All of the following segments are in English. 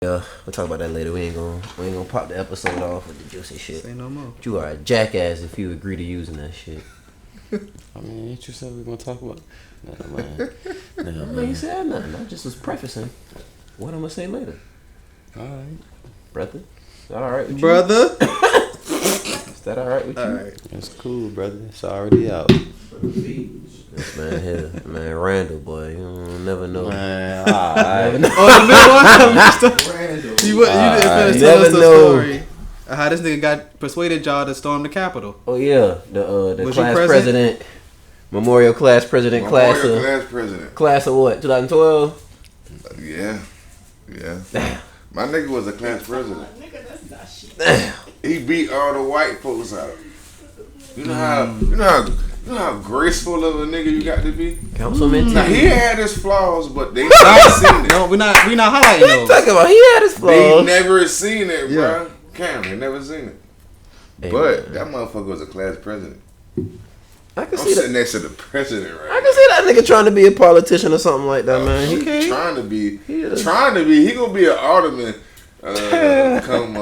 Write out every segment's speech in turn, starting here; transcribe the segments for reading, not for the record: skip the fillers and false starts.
Yeah, we'll talk about that later. We ain't gonna pop the episode off with the juicy shit. Say no more. But you are a jackass if you agree to using that shit. I mean, ain't you said we gonna talk about? Never mind. I ain't said nothing. I just was prefacing what I'm gonna say later. All right, Brother. Is that alright with you? Brother. Is that alright with you? Alright. it's cool, brother. It's already out. This man here, man, Randall, boy. You never know. Man, all right. Oh, the middle one. Randall. You didn't finish You telling us never the know. story. How this nigga got persuaded y'all to storm the Capitol. Oh yeah, the Was class you present? president, memorial class president, class president. of what? 2012. Yeah. Damn. My nigga was a class president. Damn. He beat all the white folks out. You know how graceful of a nigga you got to be. Councilman. Now he had his flaws, but they never seen it. No, we not highlighting What you those. talking about? He had his They flaws. never seen it, Yeah. bro. Cam, they never seen it. Hey, But man. that motherfucker was a class president. I can I'm see sitting that. next to the president right I can see that nigga trying to be a politician or something like that, man. He He trying to be. He is. He gonna be an alderman. Come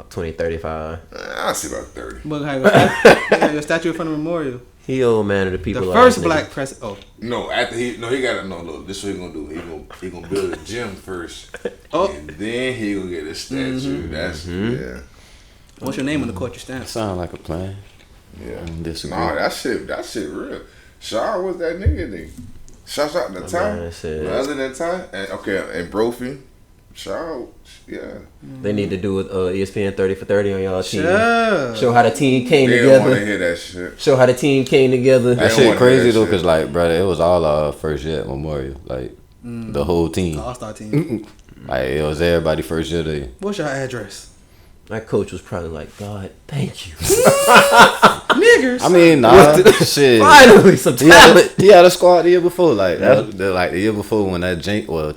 2035. I see about 30. But have a statue in front of the memorial. He old man of the people. The like first nigga. black president. Oh, No, after he gotta know. Look, this is what he gonna do. He gonna build a gym first, Oh. and then he gonna get a statue. That's yeah. what's your name on the court you stand? Sound like a plan. Yeah. Disagree. Nah, that shit real. Shaw was that nigga then. Shout out to My Ty. man said- Other than Ty, and Brophy, Shaw, yeah. They need to do with ESPN 30 for 30 on y'all team. Sure. Show how the team came They don't want to together. hear that shit. Show how the team came together. That don't shit wanna crazy hear that though, shit. cause like, brother, it was all our first year at Memorial, like the whole team. All-star team. Like it was everybody first year there. What's your address? My coach was probably like, God, thank you. Niggers. I mean, nah, shit. Finally, some talent. He had a squad the year before, like the year before when that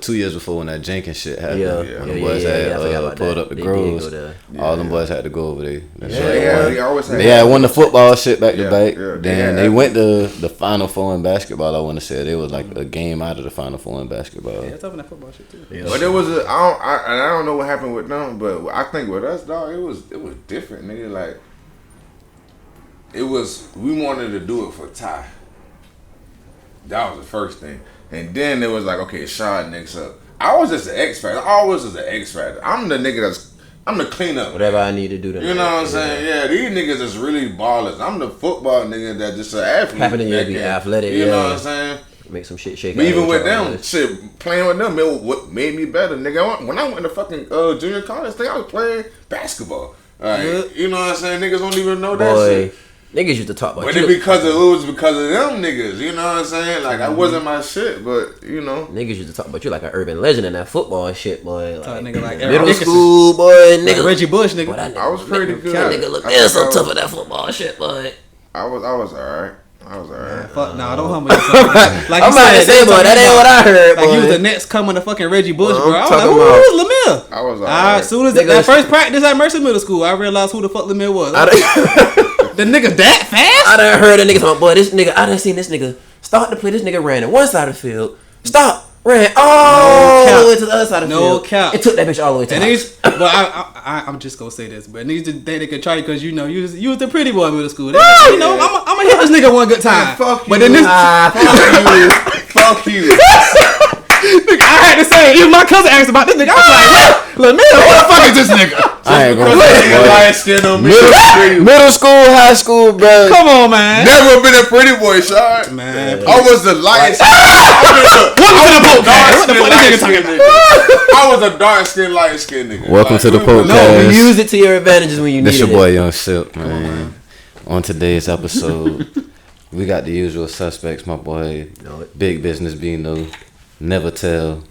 2 years before when that Jenkins shit happened. When the boys had I forgot about pulled that. up the They groves. did go there. All them boys had to go over there. They always had. They had won the football shit back to back. yeah, Then they they had- went to the Final Four in basketball. I want to say they was like a game out of the Final Four in basketball. Yeah, it's up in that football shit too. Yeah. But it was I don't know what happened with them, but I think with us, dog, it was different, nigga. Like we wanted to do it for Ty. That was the first thing, and then it was like, okay, Shaw next up. I was just an X factor. I always was an X factor. I'm the nigga I'm the cleanup. Whatever I need to do to You know what I'm saying? Yeah, these niggas is really ballers. I'm the football nigga that just an athlete. Happening to that be can- athletic, You know yeah. what I'm saying? Make some shit shake. But out even of with y'all. them, shit, playing with them, what made me better, nigga. When I went to fucking junior college thing, I was playing basketball. Like, you know what I'm saying? Niggas don't even know that Boy, shit. niggas used to talk about But you. it was because of them niggas. You know what I'm saying? Like, that wasn't my shit, but you know. Niggas used to talk about you like an urban legend in that football shit, boy. Talk Like, nigga like Eric middle Dickinson. school, boy, nigga. Like Reggie Bush, nigga. Boy, that nigga I was pretty good. That nigga look I think so I was- tough at that football shit, boy. I was alright. Fuck, nah, don't humble yourself. Like I'm you about to said, say, they boy, talking that ain't what I heard, Like boy. he was the next coming to fucking Reggie Bush, Well, bro. I I'm was like, talking who about- was LaMir? I was alright. As soon as Nigga, that first practice at Mercer Middle School, I realized who the fuck LaMir was. The nigga that fast? I done heard a nigga talking, boy, this nigga, I done seen this nigga start to play, this nigga ran to one side of the field, stop, ran all cap. the way to the other side of the No field. cap. It took that bitch all the way to And the these, well, I'm just gonna say this, but niggas just think they could try you because you know you was the pretty boy in middle school. You know, I'm gonna hit this nigga one good time. Fuck you. But then this, Fuck you. I had to say, even my cousin asked about this nigga. I was like, LaMir, who the fuck is this nigga? I ain't gonna Nigga lie. light skin on me. Pretty. Middle school, high school, bro. Come on, man. Never been a pretty boy, Sean. Man. I was the light skin. Welcome to the podcast. What the fuck this nigga talking about? I was a dark skin, light skin nigga. Welcome to the podcast. No, you use it to your advantages when you need This it. your boy Young Silk, man. On today's episode, we got the usual suspects, my boy. Know it. Big Business Bino, Never Tell,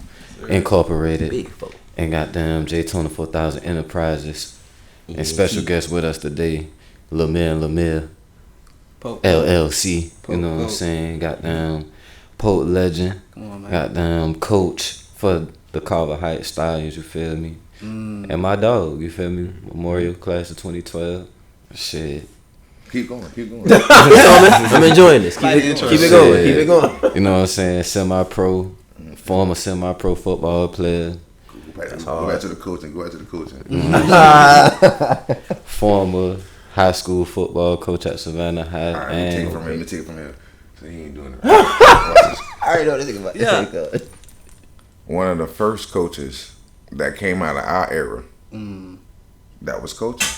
Incorporated, Big folk. and goddamn J-Tona 4000 Enterprises. And special guest with us today, LaMir Pote. LLC. Pote You know what I'm Goat. saying? Goddamn Pote Legend. Come on, man. Goddamn coach for the Carver Heights Stallions, you feel me? And my dog, you feel me? Memorial class of 2012. Shit. Keep going. I'm enjoying this. Keep Like the it intro. going. Shit. Keep it going. You know what I'm saying? Semi-pro, former semi-pro football player. Go back to the coaching. Former high school football coach at Savannah High. All right, let me take it from him. So he ain't doing it. I already know this thing about Yeah. One of the first coaches that came out of our era that was coaching.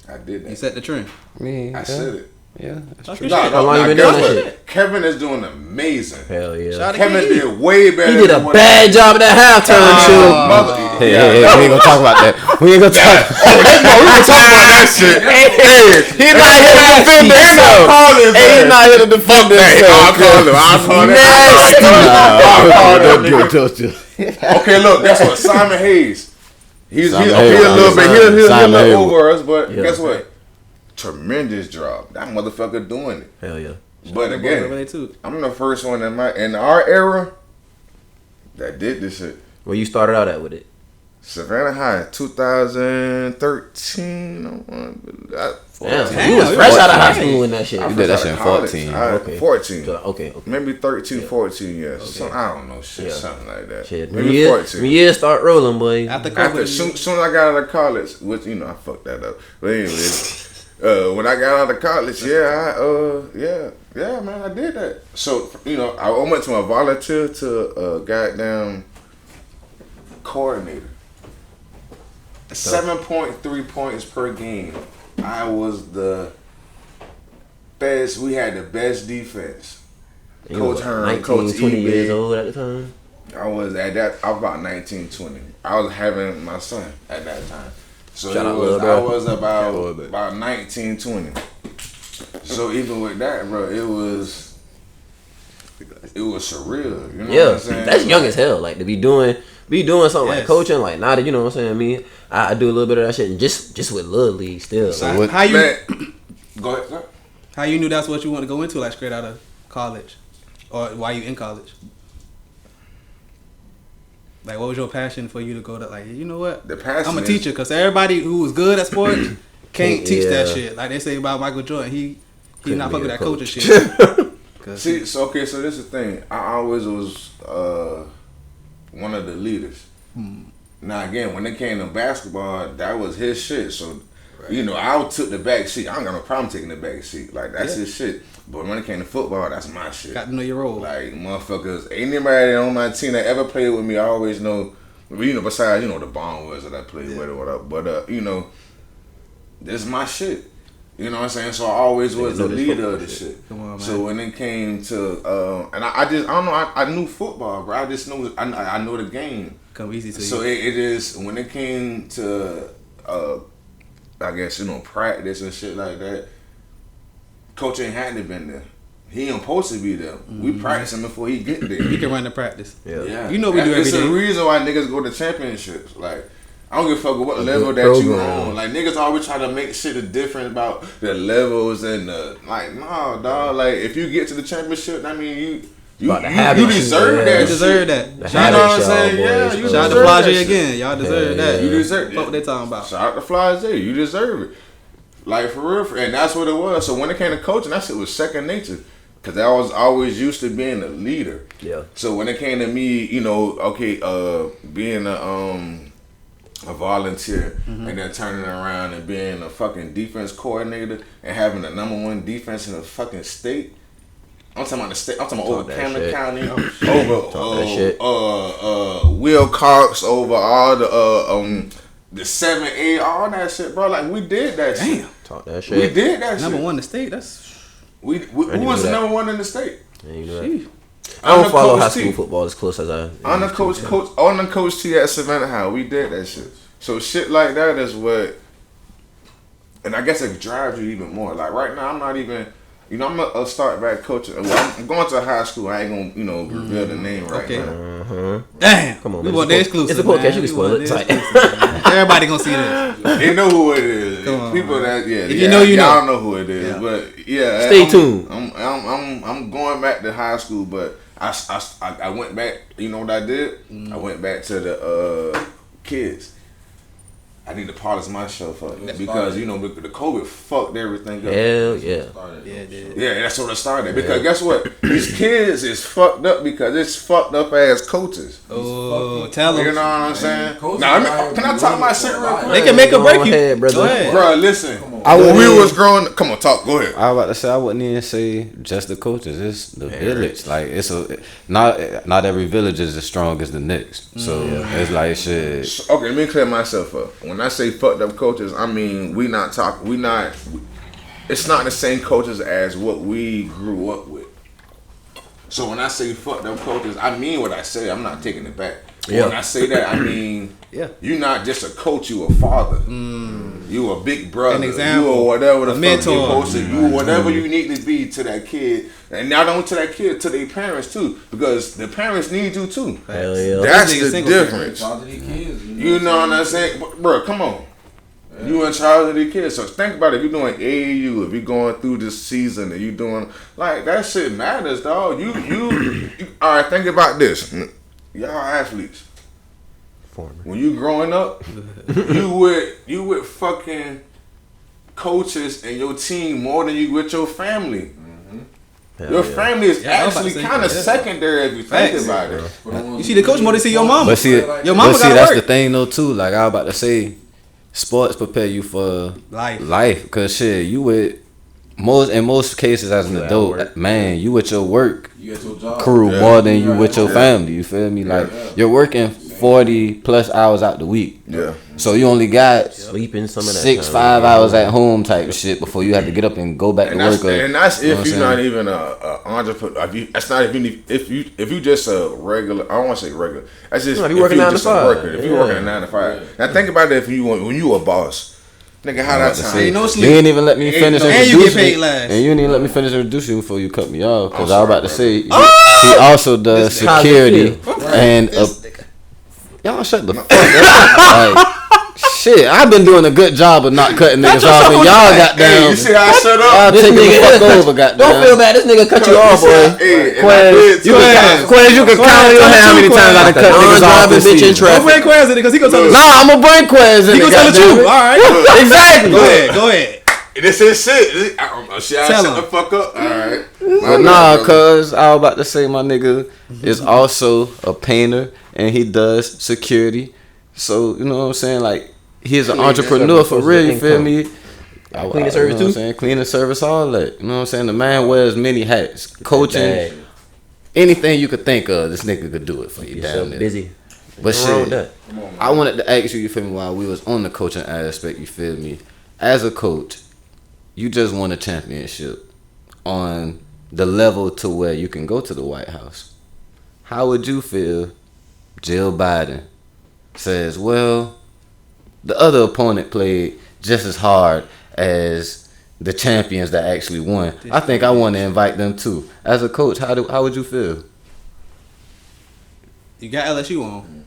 I did that. You set the trend. I said it. Yeah, that's true. How long you been doing that shit? Kevin is doing amazing. Hell yeah. Shout out to Kevin Kevin. did way better. He did a bad job at that halftime show. Hey, we ain't gonna talk about that. We ain't gonna talk. We gonna talk about that shit. He's not here to defend himself. He's not here to defend himself. I'll call him. Okay, look, guess what? Simon Hayes. He's a little bit over us, but guess what? Tremendous job. That motherfucker doing it. Hell yeah. But again, I'm the first one in our era that did this shit. Where you started out at with it? Savannah High, 2013. Damn, you was fresh out of high school when that shit. You did that shit in 14. Okay. 14. Okay. Maybe 13, 14, yes. Okay. I don't know, something like that. Shit. Maybe 14. Years start rolling, boy. After soon as I got out of college, which, I fucked that up. But anyways, when I got out of college, man, I did that. So, I went to a volunteer to a goddamn coordinator. 7.3 points per game. I was the best. We had the best defense. Coach Hearn, 19, Coach 20 E. years old at the time. I was about 19, 20. I was having my son at that time. So I was about 19, 20. So even with that, bro, it was surreal. You know what I'm saying? That's young as hell. Like to be doing something like coaching, like not that, you know what I'm saying. I mean, I do a little bit of that shit, and just with little league still. So Like, how you go ahead, sir. How you knew that's what you want to go into, like straight out of college, or why you in college? Like, what was your passion for you to go to? Like, you know what? The passion. I'm a teacher, because everybody who was good at sports can't teach that shit. Like they say about Michael Jordan, he not fucking with that coaching shit. See, so this is the thing. I always was one of the leaders. Now again, when it came to basketball, that was his shit. So, I took the back seat. I don't got no problem taking the back seat. Like that's his shit. But when it came to football, that's my shit. Got to know your role. Like motherfuckers, anybody on my team that ever played with me, I always know. Besides the Bond was that I played with or whatever. But this is my shit. You know what I'm saying? So I always was the leader of the shit. Come on, man. So when it came to and I don't know, I knew football, bro. I just knew I know the game. Come easy to you. So it is when it came to I guess practice and shit like that. Coach ain't had to been there. He ain't supposed to be there. We practice him before he get there. He can run the practice. Yeah. You know we do every It's day. the reason why niggas go to championships. Like, I don't give a fuck what level that you on. Like, niggas always try to make shit a difference about the levels and the, like, nah, dog. Like, if you get to the championship, I mean, you deserve that. You deserve that. You know what I'm saying? Yeah, you Shout out to deserve Flage that shit. again. Y'all deserve that. You deserve it. What they talking about? Shout out to Flage. You deserve it. Like, for real. And that's what it was. So when it came to coaching, that shit was second nature. Because I was always used to being a leader. Yeah. So when it came to me, being a volunteer and then turning around and being a fucking defense coordinator and having the #1 defense in the fucking state. I'm talking about the state. I'm talking about over Camden County, over Will Cox, over all the 7A, all that shit, bro. Like we did that shit. Talk that shit. We did that shit. #1 in the state. That's who was the #1 in the state? I don't follow high school football as close as I. On the coach T at Savannah High, we did that shit. So shit like that is what, and I guess it drives you even more. Like right now, I'm not even. I'm gonna start back coaching. Well, I'm going to a high school. I ain't gonna, reveal the name right now. Damn. Come on, we man. want the exclusive. It's a podcast. You can spoil it. Everybody gonna see this. They know who it is. Come on, people man. that If you know, you know. Y'all know who it is. Yeah. But yeah, Stay tuned. I'm going back to high school, but I went back. You know what I did? I went back to the kids. I need to polish myself up because you know the COVID fucked everything up. Hell yeah. Yeah, it did. Yeah, that's what it started. Because guess what? These kids is fucked up because it's fucked up ass coaches. Oh, tell them. You know what I'm saying? Now, can I talk my shit real quick? They can make or break you. Ahead, brother. Go ahead. Bro, listen. I When we wouldn't- was growing, come on, talk. Go ahead. I was about to say I wouldn't even say just the coaches. It's the village. Like it's not every village is as strong as the next. So it's like shit. Okay, let me clear myself up. When I say fucked up coaches, I mean it's not the same coaches as what we grew up with. So when I say fucked up coaches, I mean what I say. I'm not taking it back. Yeah. When I say that, I mean you're not just a coach, you a father. You a big brother. An example. You or whatever the A fuck mentor. you're supposed to. You whatever you need to be to that kid. And not only to that kid, to their parents too. Because the parents need you too. Hell yeah. That's Niggas the single difference. Charge of these kids, You know what I'm saying? Bro, come on. You in charge of the kids. So think about it. If you're doing AAU, if you're going through this season and you doing like that shit matters, dog. You all right, think about this. Y'all athletes. When you growing up, you with fucking coaches and your team more than you with your family. Your family is Yeah, I was about actually to say kind of that, yeah. secondary if you think Facts. about it. You see the coach more than see your mama. But see, Your mama but see gotta that's work. the thing though too. Like I was about to say, sports prepare you for Life. Cause shit, you with in most cases as an adult, work. man, you with your work You at your job. crew more than you with your family. You feel me? Like you're working 40 plus hours out the week. Yeah. So you only got Sleeping some of that 6-5 time. hours at home type of shit before you have to get up and go back to work. And that's you know if what you're I'm not saying? even a entrepreneur. That's not if you just a regular. I don't want to say regular. That's just No, if if you working you 9 to just a 5. worker. If you working a 9 to 5. Now think about it. When you a boss, nigga, how that time? Ain't no You sleep. ain't even let me Ain't finish no- And you introducing get paid me. last. And you didn't even let me finish introducing you before you cut me off. Because I sorry, was about to say, brother. he also does security and y'all shut the fuck up. Like, shit, I've been doing a good job of not cutting niggas off, and y'all got Hey, down. you see how I shut up? Y'all taking the fuck over, goddamn. Don't feel bad. This nigga cut you off, boy. Hey, Quez, you can count on your hand how many times I done cut niggas off Non-driving this bitch in season. Don't bring traffic. Quez in it because he gonna tell the Nah, I'm gonna bring Quez in. He gonna tell the truth. All right. Exactly. Go ahead. This is shit. Shit, I Tell shut him. the fuck up. All right. But nah, cuz I was about to say my nigga is also a painter and he does security. So, you know what I'm saying? Like, he's an entrepreneur for real, you feel me? Cleaning service you know what I'm too? saying? Cleaning service, all that. You know what I'm saying? The man wears many hats. Coaching, anything you could think of, this nigga could do it for you You're down so there. busy. But What's wrong with shit, that? I wanted to ask you feel me, while we was on the coaching aspect, you feel me? As a coach, you just won a championship on the level to where you can go to the White House. How would you feel Jill Biden says, well, the other opponent played just as hard as the champions that actually won. I think I want to invite them too. As a coach, how would you feel? You got LSU on.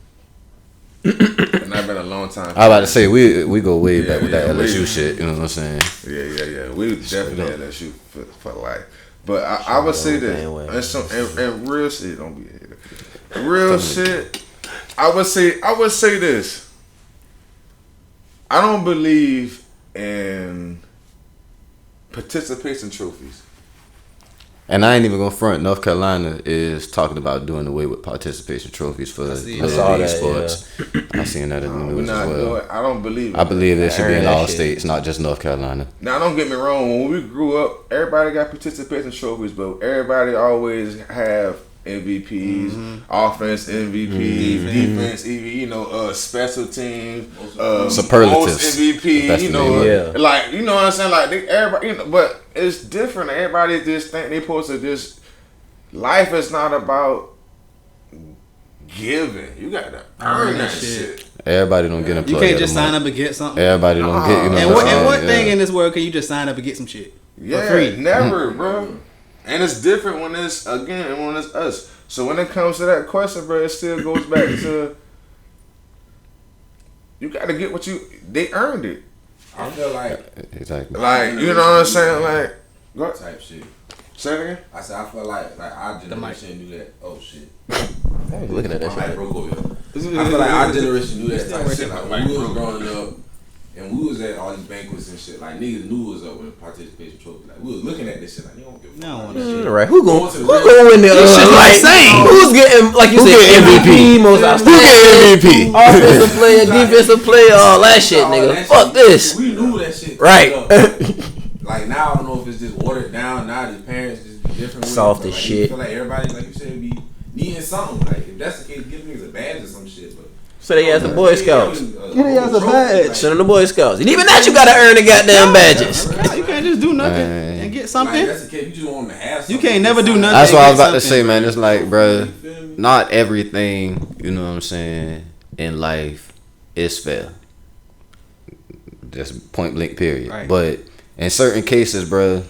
And I've been a long time. I was about to say we go way back with that yeah, LSU we- shit. You know what I'm saying? Yeah. We definitely had that shoot for life. But I would say this, and real shit, don't be a hater. Real shit, I would say this. I don't believe in participation trophies. And I ain't even gonna front. North Carolina is talking about doing away with participation trophies for see Little that. League I saw that, sports. I seen that in the We're news not as well. doing. I don't believe. I believe it should be in heard that all shit. states, not just North Carolina. Now, don't get me wrong. When we grew up, everybody got participation trophies, but everybody always have MVPs, offense MVP, defense EV, special teams, Superlatives. most MVP. That's the name of it. Like you know what I'm saying. Like everybody, but it's different. Everybody just think they supposed to just. Life is not about giving. You gotta earn that shit. Everybody don't get employed. You can't at just the sign moment. up and get something. Everybody don't get. You know And what I'm saying? what thing Yeah. in this world can you just sign up and get some shit? Yeah, free. never, bro. And it's different when it's when it's us. So when it comes to that question, bro, it still goes back to you got to get what they earned it. I feel like Exactly. Like you know what I'm saying, like go type shit. say it again. I said I feel like our generation do that. Oh shit. I was looking at that My mic shit. broke over here. I feel like our generation do that type shit. Like when we was growing up, And we was at all these banquets and shit. Like niggas knew was up with a participation trophy. Like we was looking at this shit. Like you don't give a fuck. Right? Who going in there? Like, who's getting like you said MVP, most outstanding, MVP, offensive player, defensive player, all that shit, nigga. Fuck this. We knew that shit. Right. Like now, I don't know if it's just watered down. Now the parents just different. Soft as like, shit. I feel like everybody, like you said, be needing something. Like if that's the case, give niggas a badge or some shit. But So they asked the Boy Scouts. They asked a badge. Send them the Boy Scouts. And even that, you gotta earn the goddamn badges. You can't just do nothing and get something. Like, that's the case. You just want to have something. You can't never do nothing. That's what I was about to something. say, man. It's like, bro, not everything, you know what I'm saying, in life is fair. Just point blank period. Right. But in certain cases, bro,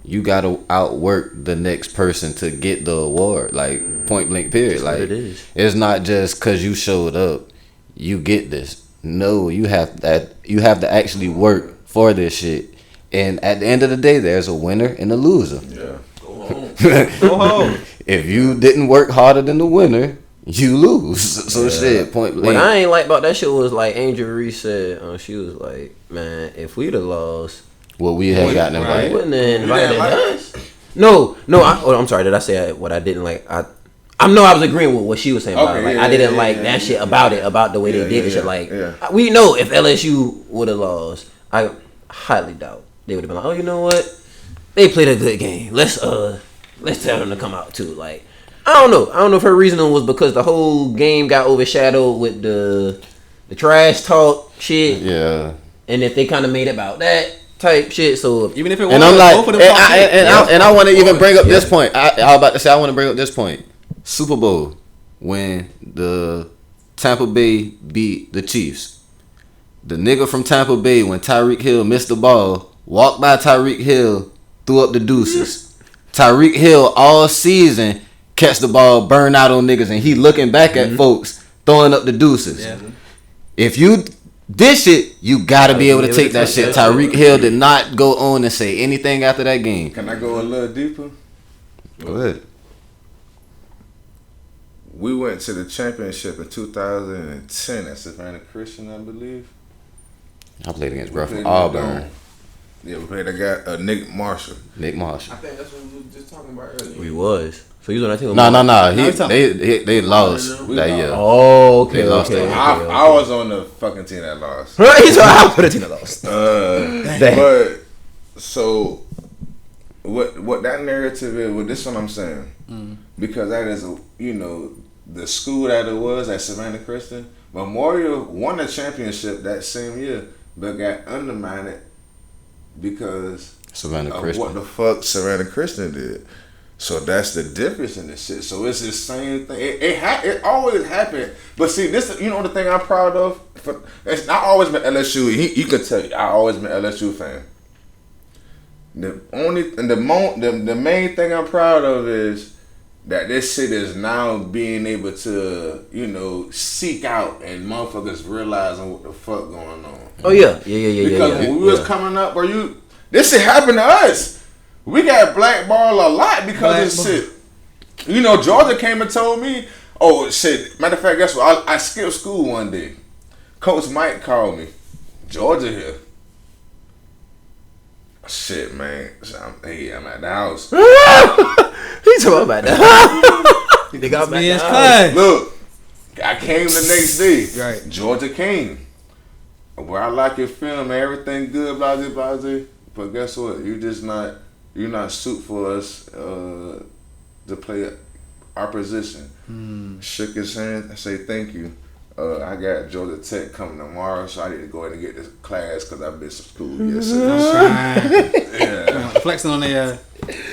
you gotta outwork the next person to get the award. Like point blank period. Like it is. It's not just cause you showed up, you get this. No, you have to actually work for this shit. And at the end of the day, there's a winner and a loser. Yeah. Go home. Go home. If you didn't work harder than the winner, you lose. So shit, point blank. What I ain't like about that shit was like Angel Reese said, she was like, man, if we'd have lost, Well, we had gotten I invited. wouldn't have invited us. No, I'm sorry. Did I say what I didn't like? I know I was agreeing with what she was saying about it. Like I didn't like that shit about it, about the way they did it. Shit. Like we know if LSU would have lost, I highly doubt they would have been like, oh, you know what? They played a good game. Let's tell them to come out too. Like I don't know if her reasoning was because the whole game got overshadowed with the trash talk shit. Yeah. And if they kind of made it about that type shit, so Even if it was, And I'm like, both of them I want to even bring up this point. I was about to say I want to bring up this point. Super Bowl when the Tampa Bay beat the Chiefs. The nigga from Tampa Bay, when Tyreek Hill missed the ball, walked by Tyreek Hill, threw up the deuces. Tyreek Hill all season catch the ball, burn out on niggas, and he looking back at folks throwing up the deuces. Yeah. If you dish it, you gotta be able to take that shit. Tyreek Hill did not go on and say anything after that game. Can I go a little deeper? Go ahead. We went to the championship in 2010 at Savannah Christian, I believe. I played against bro from played Auburn. Dome. Yeah, we played a guy, Nick Marshall. Nick Marshall. I think that's what we were just talking about earlier. we was. So you was on that team? No. They lost that year. Oh, okay, They lost okay. that. I was on the fucking team that lost. He's I put a team that lost. But so what that narrative is, well, this is what I'm saying. Because that is the school that it was at Savannah Christian. Memorial won the championship that same year, but got undermined because Savannah of Christian. what the fuck Savannah Christian did. So that's the difference in this shit. So it's the same thing. It always happened. But see, this the thing I'm proud of. I always been LSU. You could tell you, I always been LSU fan. The main thing I'm proud of is that this shit is now being able to seek out and motherfuckers realizing what the fuck going on. Oh yeah. Because when we was coming up, this shit happened to us. We got blackballed a lot because of this shit. Georgia came and told me, oh shit. Matter of fact, guess what? I skipped school one day. Coach Mike called me. Georgia here. Shit, man. I'm at the house. He talking about that. They got back Yes, down. class. Look, I came the next day. Right. Georgia came. Where I like your film, man, everything good, blah, blah, blah, blah. But guess what? You're not suit for us to play our position. Shook his hand and say thank you. I got Georgia Tech coming tomorrow, so I need to go ahead and get this class because I've been to school yesterday. Yeah. Flexing on the.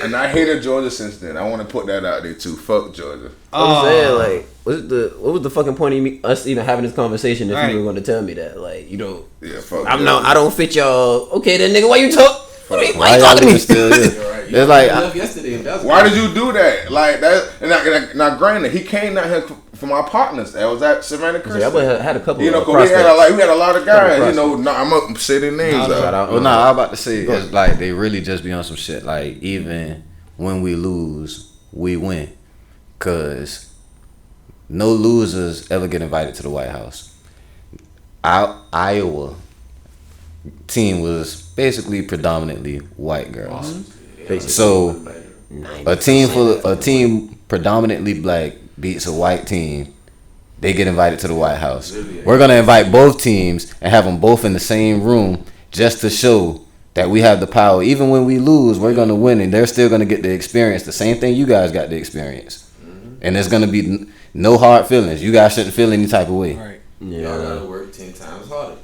And I hated Georgia since then. I want to put that out there too. Fuck Georgia. I'm saying, like, what was the fucking point of us even having this conversation if Right. you were going to tell me that? Like, Yeah, fuck I Georgia. don't fit y'all. Okay, then nigga, why you talk? Why you Why talking to y'all me? still here? Right. It's like left yesterday. Why did you do that? Like that? And now, granted, he came down here for my partners. That was at Savannah Christian. I had a couple. Cause of we had a lot of guys. prospects. I'm gonna say their names out. Well, I was about to say it's like they really just be on some shit. Like even when we lose, we win, cause no losers ever get invited to the White House. Iowa team was basically predominantly white girls. Basically. So a team predominantly black beats a white team, they get invited to the White House. We're gonna invite both teams and have them both in the same room just to show that we have the power. Even when we lose, we're gonna win, and they're still gonna get the experience. The same thing you guys got the experience, and there's gonna be no hard feelings. You guys shouldn't feel any type of way. Right. Yeah. Y'all gotta work 10 times harder,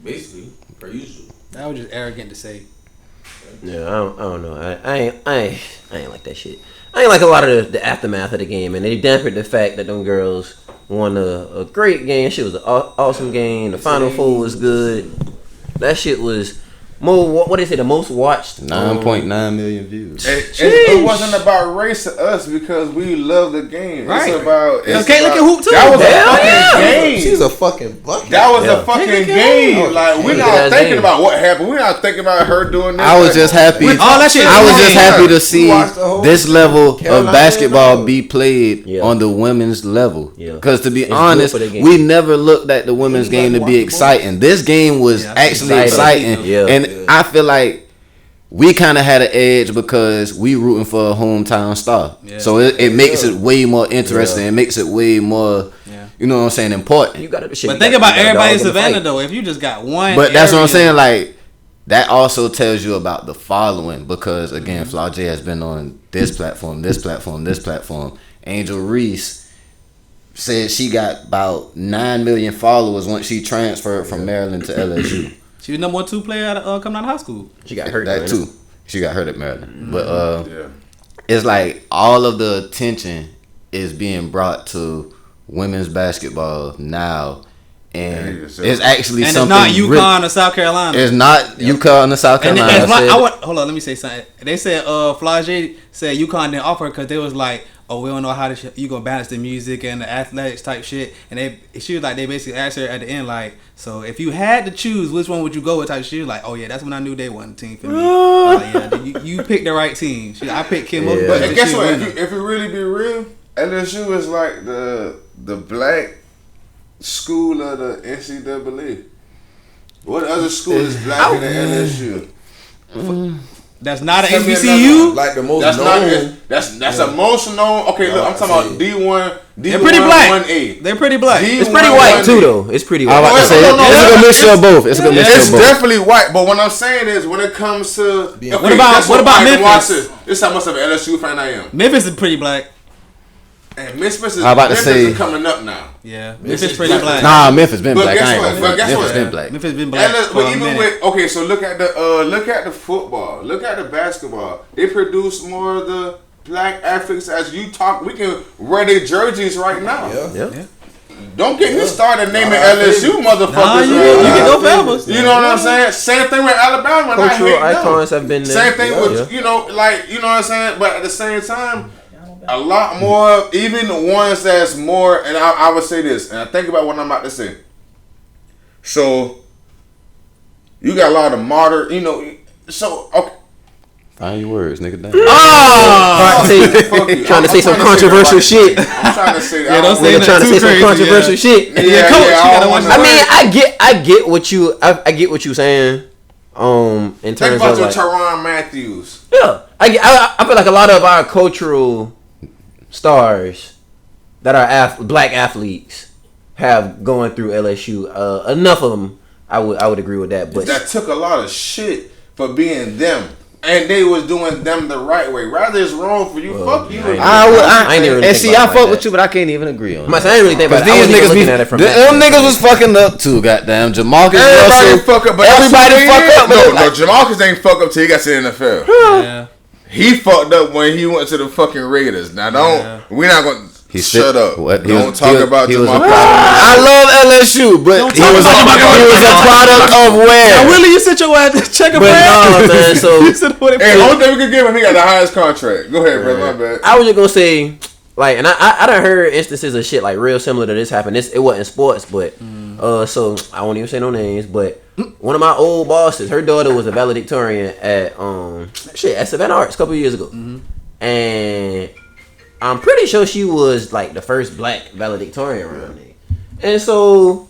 basically, per usual. That was just arrogant to say. Yeah, I don't know. I ain't like that shit. I ain't like a lot of the aftermath of the game, and they dampened the fact that them girls won a great game. Shit was an awesome game. The Final Four was good. That shit was more. What they say? The most watched. 9.9 million views. It wasn't about race to us because we love the game. Right. It's about. Okay, look at hoop too. That was Hell a fucking yeah. game. She's a fucking bucket. That was Yeah. a fucking Take a game. game. Like we're Take not that thinking game. about what happened. We're not thinking about her doing this. I was just happy. All that shit. I was just happy to see watched the whole this level Carolina of basketball game. be played Yeah. on the women's level. Yeah. Because to be It's good honest, for the game. we never looked at the women's game to be exciting. This game was actually exciting. Yeah. And I feel like we kind of had an edge because we rooting for a hometown star. Yeah. So it makes it way more interesting. It makes it way more, you know what I'm saying, important. You got to. But think about everybody in Savannah though. If you just got one, But that's what I'm area- saying. Like that also tells you about the following because again, Flau'jae has been on this platform, this platform, this platform. Angel Reese said she got about 9 million followers once she transferred from Maryland to LSU. She was number 2 player coming out of high school. She got hurt. That too. She got hurt at Maryland. But Yeah. it's like all of the attention is being brought to women's basketball now. And it's actually And something. it's not UConn or South Carolina. It's not UConn or South And Carolina. hold on, let me say something. They said Flau'jae said UConn didn't offer because they was like, oh, we don't know how you gonna balance the music and the athletics type shit. And she was like, they basically asked her at the end like, so if you had to choose, which one would you go with? Type. She was like, oh yeah, that's when I knew they won the team for me. Like, yeah, you picked the right team. I picked Kim over. But guess what? If you really be real, LSU is like the black school of the NCAA. What other school is blacker than LSU? That's not an Tell me HBCU. another. Like the most That's known. that's a most known. Okay, look, I'm talking about D1. They're pretty black. 1A. They're pretty black. It's pretty white too, though. It's pretty I white. was about to say No, it's a good mixture of both. It's a good mixture It's of both. definitely white, but what I'm saying is when it comes to What about Memphis? This is how much of an LSU fan I am. Memphis is pretty black. And Memphis is, I was about to Memphis say- is coming up now. Yeah, Memphis pretty black. Nah, Memphis been But black. guess I ain't what? gonna But front. guess Memphis what? been black. Memphis been black. And for but a even minute. with so look at the football, look at the basketball. They produce more of the black athletes as you talk. We can wear their jerseys right now. Yeah. Don't get me started naming LSU motherfuckers. Nah, you right can now. go forever. You know what I'm saying? Same thing with Alabama. I Cultural hate them. icons have been there. Same thing Yeah. with you know what I'm saying. But at the same time, a lot more, even the ones that's more. And I would say this, and I think about what I'm about to say. So you got a lot of modern, So okay. Find your words, nigga. Down. Hot take. Fuck you. Trying to say some I'm controversial the shit. right I'm trying to say that. Yeah, don't say Nigga that trying to too say some crazy, controversial yeah. shit. Yeah, coach, you gotta watch I mean, I get what you saying. In Think terms about of your like, Tyrann Matthews. yeah, I feel like a lot of our cultural stars that are black athletes have going through LSU. Enough of them, I would agree with that. But That took a lot of shit for being them. And they was doing them the right way. Rather it's wrong for you. Fuck you. I ain't even really And think see, I about it fuck like with that. you, but I can't even agree on I that. didn't really think about it. I These wasn't even niggas looking at it from that them niggas standpoint. was fucking up too, goddamn. Jamarcus Everybody Russell. fuck up, but everybody fuck up. No, Jamarcus ain't fuck up till he got to the NFL. Yeah. He fucked up when he went to the fucking Raiders. Now we're not gonna shut up. Don't talk about Jamarcus. I love LSU, but he was a product of where. Now, Willie, you sit your ass to check a But brand. no, man. So Hey, only thing we could give him, he got the highest contract. Go ahead, bro. My bad. I was just gonna say, like, and I done heard instances of shit like real similar to this happen. It wasn't sports, but so I won't even say no names. But one of my old bosses, her daughter was a valedictorian at Savannah Arts a couple years ago, and I'm pretty sure she was like the first black valedictorian around there. And so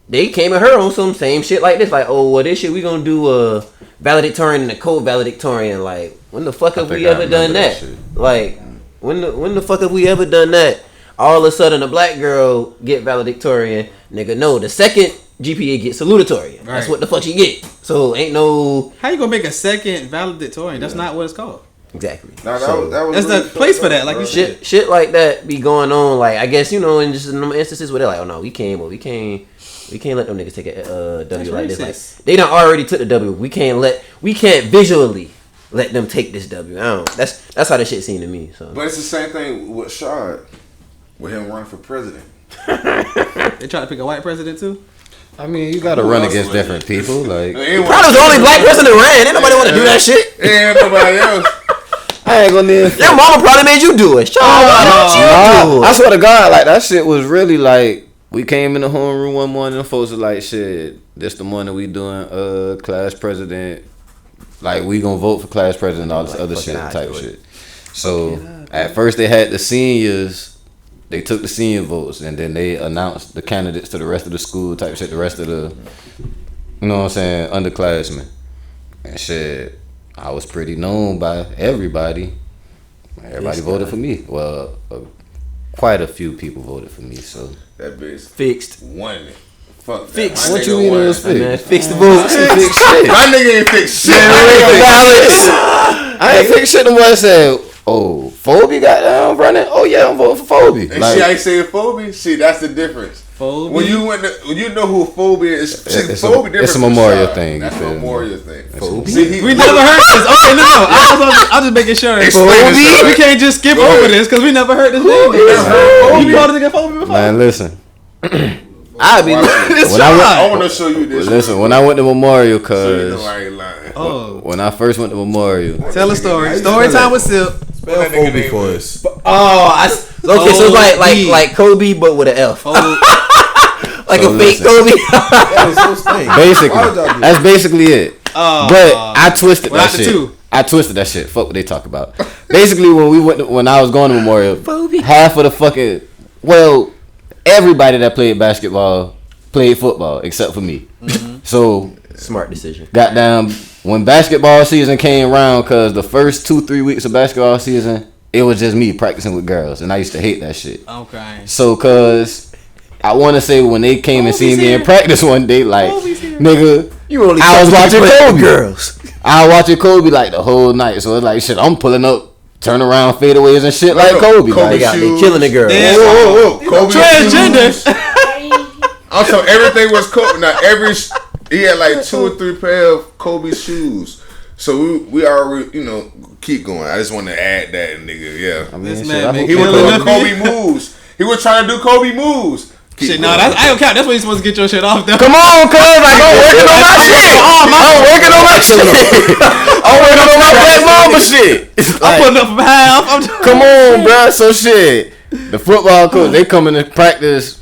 they came at her on some same shit like this. Like, oh, well, this shit we gonna do a valedictorian and a co-valedictorian. Like, when the fuck have we ever done that? Like, when the fuck have we ever done that? All of a sudden, a black girl get valedictorian. Nigga, no, the second GPA get salutatorian. Right. That's what the fuck she get. So ain't no. How you gonna make a second valedictorian? That's not what it's called. Exactly. No, that was that's really the place for that. Like you said, shit like that be going on. Like, I guess in just in instances where they're like, oh no, we can't let them niggas take a W like this. Like, they done already took the W. We can't visually let them take this W. That's how that shit seemed to me. So, but it's the same thing with Shard, with him running for president. They try to pick a white president too. I mean, you gotta run against different people. Like, probably was the only black person that ran. Ain't nobody want to do that shit. Ain't nobody else. I ain't gonna need. Your mama probably made you do it. Why don't you do it? I swear to God, like that shit was really like. We came in the homeroom one morning and folks was like, shit, this the morning we doing class president. Like, we gonna vote for class president and all this other shit type shit. So, at first they had the seniors, they took the senior votes, and then they announced the candidates to the rest of the school type shit, the rest of the, you know what I'm saying, underclassmen. And shit, I was pretty known by everybody. Everybody voted for me. Well, quite a few people voted for me, so. That bitch fixed. Won it. Fuck that. Fixed. What you mean it was fixed? Fix the votes. Fix shit. My nigga ain't fixed shit. I ain't fixed shit. The boy said, oh, Phoebe got down running? Oh, yeah, I'm voting for Phoebe. And like, she ain't saying Phoebe? See, that's the difference. Phoebe? When you know who Phoebe is, Phoebe different. It's a memorial thing. That's a memorial thing. See, we never heard this. Okay, no. I'm just making sure. Phoebe? We can't just skip over this because we never heard this name. You called it Phoebe before? Man, listen. I be I want to show you this. Listen, when I went to Memorial, cause so you know I ain't lying. When I first went to Memorial, tell a story. Story time with Silk. Spell Phoebe for us. Okay, so it's like Kobe but with an F. Like so a fake Kobe. Basically, that's basically it. But I twisted that shit. I twisted that shit. Fuck what they talk about. Basically, when I was going to Memorial, half of the fucking everybody that played basketball played football except for me. Mm-hmm. So smart decision. Goddamn, when basketball season came around, cause the first 2-3 weeks of basketball season, it was just me practicing with girls, and I used to hate that shit. Okay. So cause I want to say when they came and seen me in practice one day, like nigga, I was watching Kobe. Girls. I was watching Kobe like the whole night, so it's like shit. I'm pulling up. Turn around fadeaways and shit like Kobe. They killing the girl. Whoa. Kobe transgender. Also, everything was Kobe. Now, he had like 2 or 3 pair of Kobe shoes. So we already, keep going. I just want to add that, nigga. Yeah. I mean, he was doing Kobe moves. He was trying to do Kobe moves. Shit, no, I don't count. That's where you supposed to get your shit off. Though. Come on, cuz I'm working on my shit. I'm working on my shit. I'm working on my black mama shit. I'm putting up from half. Come on, bro. So shit. The football coach, they come into practice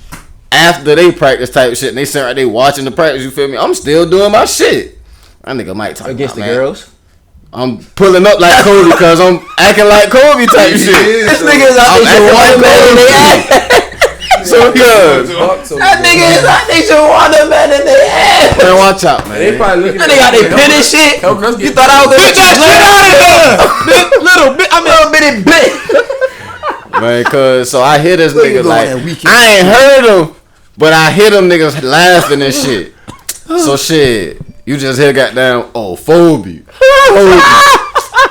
after they practice type shit, and they sit right there watching the practice. You feel me? I'm still doing my shit. That nigga might talk against about, the girls. I'm pulling up like Kobe because I'm acting like Kobe type shit. This nigga is out there. So good. That nigga is out there showing watermelon in their ass. Man, watch out, man. They probably looking at they got their pen and shit. You thought I was gonna get that shit out of here? Little bitty bit. Man, cause so I hear this nigga like I ain't heard him, but I hear them niggas laughing and shit. So shit, you just hear goddamn Phoebe.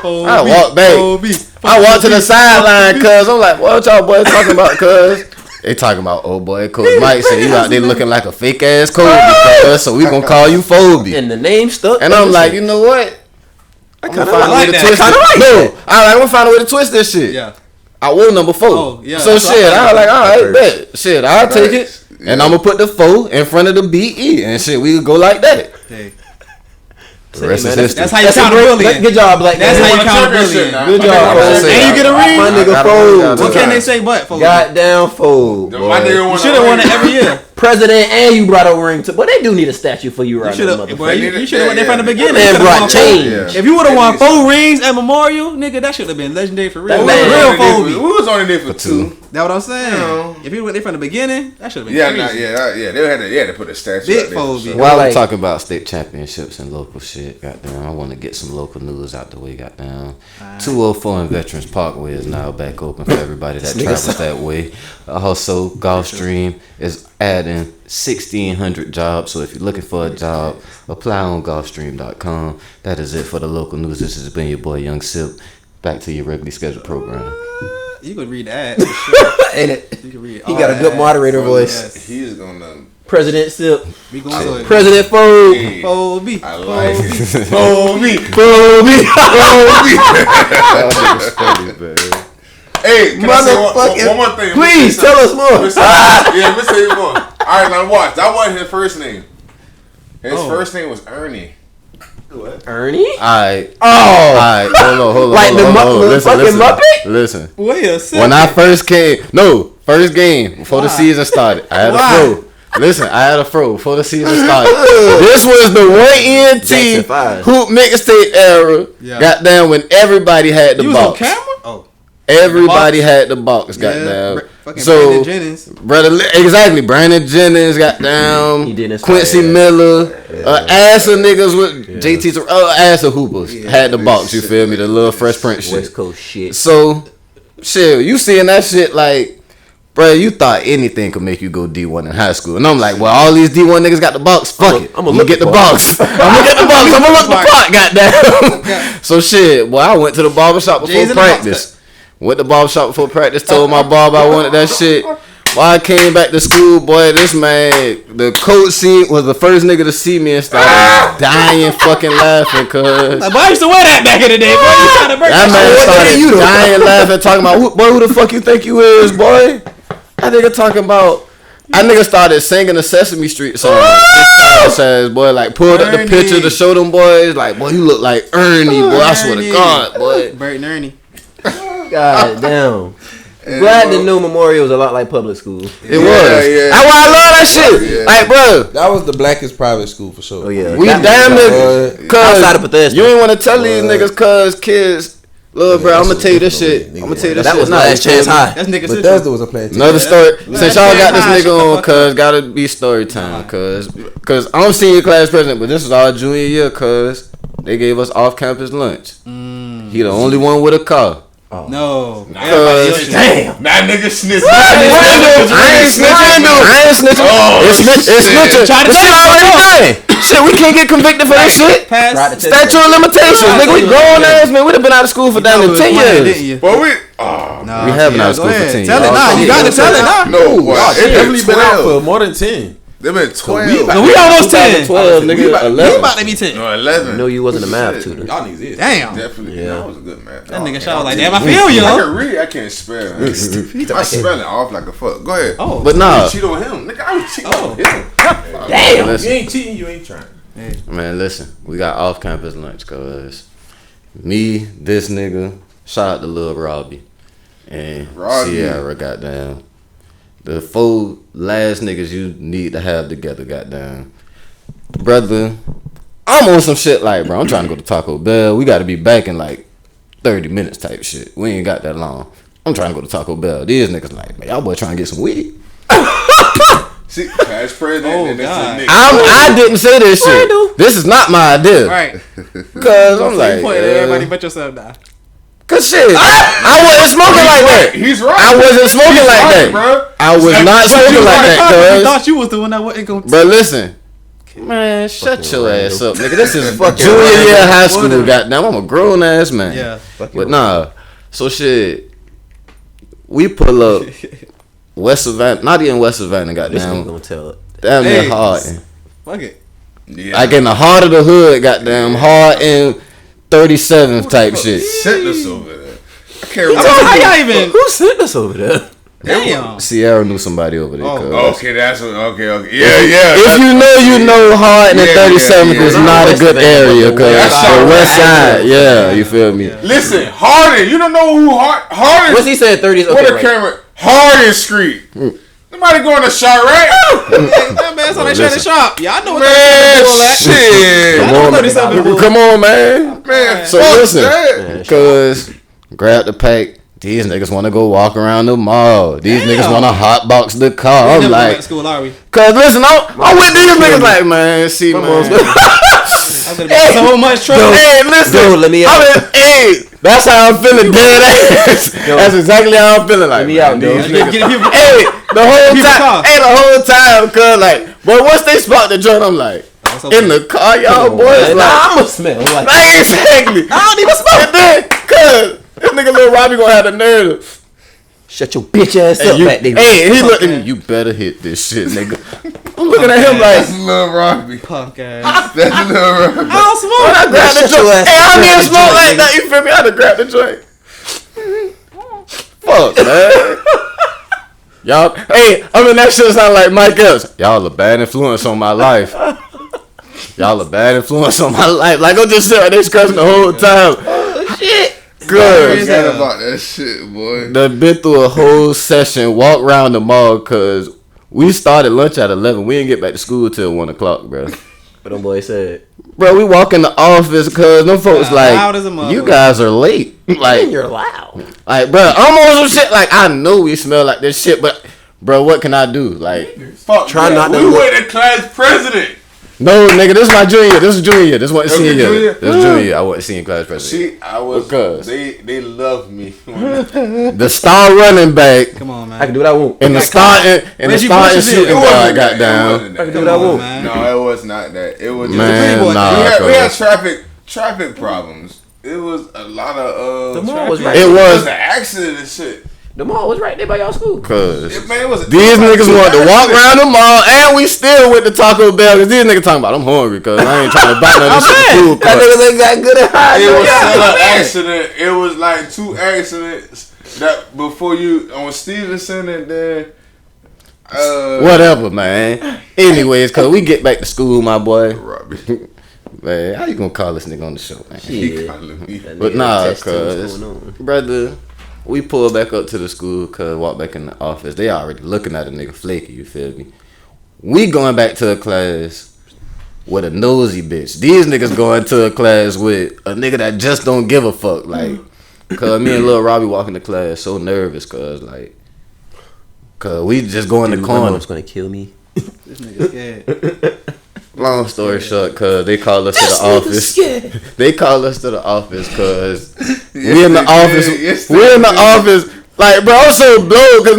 I walk back. I walk to the sideline, cause I'm like, what y'all boys talking about, cuz? They talking about, oh boy, Coach Mike said you out there looking like a fake ass Kobe, cuz, so we gonna call you Phoebe. And the name stuck. And I'm like, you know what? I'm gonna find a way to twist it. I'm gonna find a way to twist this shit. Yeah. I wore number 4. Oh, yeah, so shit, I was like, all right, bet. Shit, I'll take it. Yeah. And I'm gonna put the 4 in front of the BE and shit, we go like that. Hey. The rest is history. That's how you count a billion. Good job, Black. That's how you count a billion. Good job, and you get a ring. My nigga Fold. What can they say but Fold? Goddamn Fold. You should have won it every year. president and you brought a ring to. But they do need a statue for you, right? You should have went there from the beginning. That man brought change. If you would have won 4 rings at Memorial, nigga, that should have been legendary for real. We was only there for 2. That's what I'm saying. If you went there from the beginning, that should have been crazy. They had to put a statue Big out there. Phobia. While I'm talking about state championships and local shit, goddamn, I want to get some local news out the way, goddamn. 204 in Veterans Parkway is now back open for everybody that travels that way. Also, Gulfstream is adding 1,600 jobs. So if you're looking for a job, apply on Gulfstream.com. That is it for the local news. This has been your boy Young Sip. Back to your regularly scheduled program. You could read that. Sure. Ain't it? You can read. He got a good moderator voice. Yes. He is gonna. President Sip. We going to it. President Fold. Phobia. I like it. Hey, can I say one more thing? Please tell us more. Let me say you more. All right, now watch. That wasn't his first name. His first name was Ernie. What? Ernie? Alright. Oh. Alright. Hold on. Like the fucking Muppet? Listen. Wait a second. When I first came, first game before the season started, I had a fro. Listen, I had a fro before the season started. This was the 1ENT hoop mixtape era. Yeah. Goddamn, when everybody had the you box. Was on camera? Oh. Everybody had the box, goddamn. So, Brandon Jennings. Brandon Jennings, goddamn. Quincy Miller, ass of niggas with JT's, ass of hoopers had the box, you feel me? The little Fresh Prince shit. West Coast shit. So, shit, you seeing that shit like, bro, you thought anything could make you go D1 in high school. And I'm like, well, all these D1 niggas got the box. Fuck it. I'm gonna get the box. I'm gonna get the box. I'm gonna look the pot, goddamn. So, shit, boy, I went to the barbershop before practice. Went to barbershop before practice, told my barber I wanted that shit. While I came back to school, boy, this man, the coach scene was the first nigga to see me and started dying fucking laughing, cuz. Like, boy, I used to wear that back in the day, boy. You trying to break that man started dying laughing, talking about, boy, who the fuck you think you is, boy? That nigga talking about, that nigga started singing the Sesame Street song. This says, boy, like, pulled up the picture to show them boys, like, boy, you look like Ernie, boy, I swear to God, boy. Bert and Ernie. God damn. Glad the new Memorial was a lot like public school. It was. That's why I love that shit. Yeah. Like, bro, that was the blackest private school for sure. Oh yeah. We damn niggas. Outside of Bethesda. You ain't want to tell these niggas, cause kids. Look, bro, I'm gonna tell you this shit. I'm gonna tell you this shit. That was not Last Chance High. That's niggas. Bethesda was a plan. Another story. Since y'all got this nigga on, cuz gotta be story time, cuz I'm senior class president, but this was our junior year, cuz they gave us off campus lunch. He the only one with a car. Oh. No. Damn. That nigga snitching. I ain't snitching. It's snitching. The shit already done. Shit, we can't get convicted for this shit. Statute of limitations. Nigga, we grown ass, man. We'd have been out of school for down to 10 years. But we haven't out of school for 10 years. Tell it now. You got to tell it now. No, it definitely been out for more than 10. They been 12. We almost 10. 12, nigga. 11. We about to be 10. No, 11. No, you wasn't a math tutor. Y'all niggas is. Damn. Definitely. Yeah. That was a good math. That nigga shot like, damn, I feel you. I can read. I can't spell. I spell it off like a fuck. Go ahead. Oh, but nah. Cheat on him. Nigga, I was cheating on him. Damn. You ain't cheating, you ain't trying. Hey. Man, listen. We got off campus lunch, cuz me, this nigga, shout out to Lil Robbie. And Sierra, goddamn. The 4 last niggas you need to have together, goddamn. Brother, I'm on some shit like, bro, I'm trying to go to Taco Bell. We got to be back in like 30 minutes type shit. We ain't got that long. I'm trying to go to Taco Bell. These niggas like, man, y'all boy trying to get some weed. See, past president. I didn't say this shit. This is not my idea. Right. Because I'm like, point at everybody but yourself now. Cause shit, I wasn't smoking like that. He's right. I wasn't smoking like that, bro. I was not smoking like that, cuz. You thought you was the one that wasn't going to. But listen, man, shut your ass up, nigga. This is junior year of high school, goddamn. I'm a grown ass man. Yeah. But nah, so shit, we pull up West Savannah, not even West Savannah, goddamn. Gonna tell it. Damn near Hardin. Fuck it. Yeah. Like in the heart of the hood, goddamn, Hardin. 37th type shit. Sent us over there. I can't remember. How y'all even? Who sent us over there? Damn. Sierra knew somebody over there. Okay, that's okay. Yeah. If you know Hardin and 37th is not a good area, cause the west side. Yeah, you feel me? Listen, Hardin. You don't know who Hardin? What's he saying? 30s. Okay, what a camera. Hardin Street. Them Somebody going to shop, right? That man's on that shit at the shop. Yeah, I know what Man, shit. Come on, man. So listen, cause grab the pack. These niggas want to go walk around the mall. These niggas want to hotbox the car. I'm like, school, are we? cause listen, I'm with these niggas like, man, see, man. I'm gonna be so much trouble. Hey, listen, let me out. Hey, that's how I'm feeling, dead ass. That's exactly how I'm feeling. Like, let me out, these niggas. niggas. Hey, the whole time, cause like, but once they spot the joint, I'm like, in the car, y'all boys, like, I'ma smell. Like, exactly. I don't even smoke. And then, cause this nigga Lil Robbie gonna have the nerve. Shut your bitch ass up back there. Hey, he looked at me. You better hit this shit, nigga. I'm looking at him like, that's Lil Robbie. Punk ass. That's Lil Robbie. I don't smoke. I grabbed the joint. Hey, I don't even smoke like nigga. that. You feel me? I had to grab the joint. Fuck, man. Y'all, hey, I mean that shit sound like Mike Epps. Y'all a bad influence on my life. Y'all a bad influence on my life. Like I'm just sitting right there scratching the whole time. Oh, shit. Good. Forget about that shit, boy. Done been through a whole session, walk around the mall, cause we started lunch at 11. We didn't get back to school till 1 o'clock, bro. What them boys said. Bro, we walk in the office cause them folks loud as a like, you guys are late. Like, You're loud. like, bro, I'm on some shit. Like, I know we smell like this shit, but bro, what can I do? Like, Fuck, try man. not to We look. were the class president. no, nigga, this is my junior year. This is junior year. This wasn't Okay, senior junior? year. This was junior year. I wasn't senior class president. See, I was. Because- They loved me. The star running back Come on, man. I can do what I want. and the starting shooting guard got down. I can do what I want. Man. No, it was not that. It was just Man, nah, we had traffic problems. It was a lot of The mall was right. It It was was an accident and shit. The mall was right there by y'all school. cause Man, it was these niggas wanted to walk around the mall, and we still went to Taco Bell. Cause these niggas talking about I'm hungry, cause I ain't trying to buy none of this shit food. That niggas ain't got good at high. It was still an accident. It was like 2 accidents that before you on Stevenson and then Whatever, man. Anyways, cause we get back to school, my boy. Robbie. Man, how you gonna call this nigga on the show, man? He Yeah. calling me. But nah, Test too, what's cause going on. brother, we pull back up to the school, cause walk back in the office. They already looking at a nigga flaky. You feel me? We going back to a class with a nosy bitch. These niggas going to a class with a nigga that just don't give a fuck. Like, cause me and Lil Robbie walking to class so nervous, cause we just go in the My corner. mom's gonna kill me. This nigga scared. Long story short, cause they call us to the office. They call us to the office cause we in the office. We in the office. Like, bro, I'm so blown cause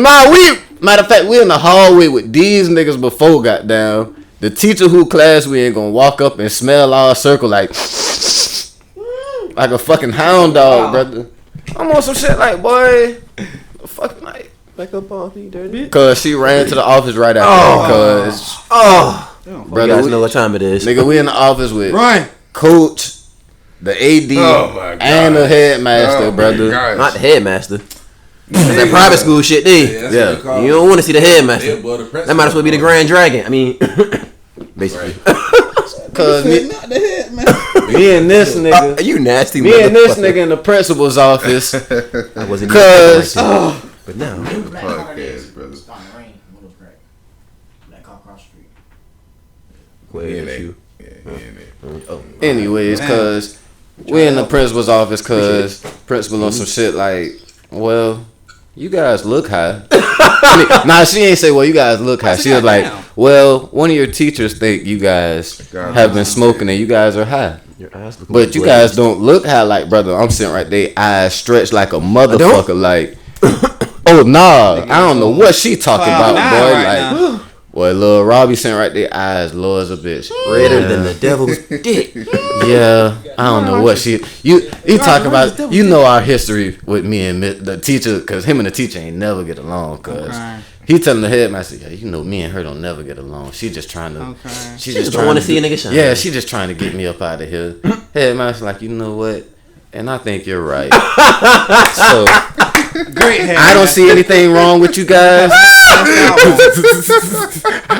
matter of fact, we in the hallway with these niggas before goddamn. The teacher who class we ain't gonna walk up and smell our circle like a fucking hound dog, brother. I'm on some shit like, boy, fucking like. Back up off me, dirty. Cause she ran to the office right after. Cause Brother, you guys know what time it is. nigga, we in the office with Run. coach, the AD, Oh my God. and the headmaster, Oh my brother. gosh. Not the headmaster. That's that private school shit, there. Yeah. You don't want to see the headmaster. That might as well be the Grand Dragon. I mean, basically. Cause me, Not the head, man. me and this nigga, You nasty. me and this motherfucker. nigga in the principal's office. I wasn't Cause even like that. But now, Podcast, brother. Starting to rain. Windows cracked. That car across the street. where Yeah, is you? Oh, anyways, cause we in the principal's office, cause principal on some shit like, well, you guys look high. Nah, she ain't say, well, you guys look high. She was like, well, one of your teachers think you guys have been smoking and you guys are high. your eyes look But you guys don't look high. Like, brother, I'm sitting right there, eyes stretched like a motherfucker. Like, oh, nah, I don't know what she talking about, boy. Like, boy, Lil Robbie sitting right there, eyes low as a bitch. redder than the devil's dick. Yeah, I don't know what she. You talking about? You know our history with me and the teacher, cause him and the teacher ain't never get along. Cause he telling the headmaster, yeah, you know me and her don't never get along. She just trying to. She just don't want to see a nigga shine. Yeah, she just trying to get me up out of here. Headmaster like, you know what? And I think you're right. So Great head. I don't see anything wrong with you guys.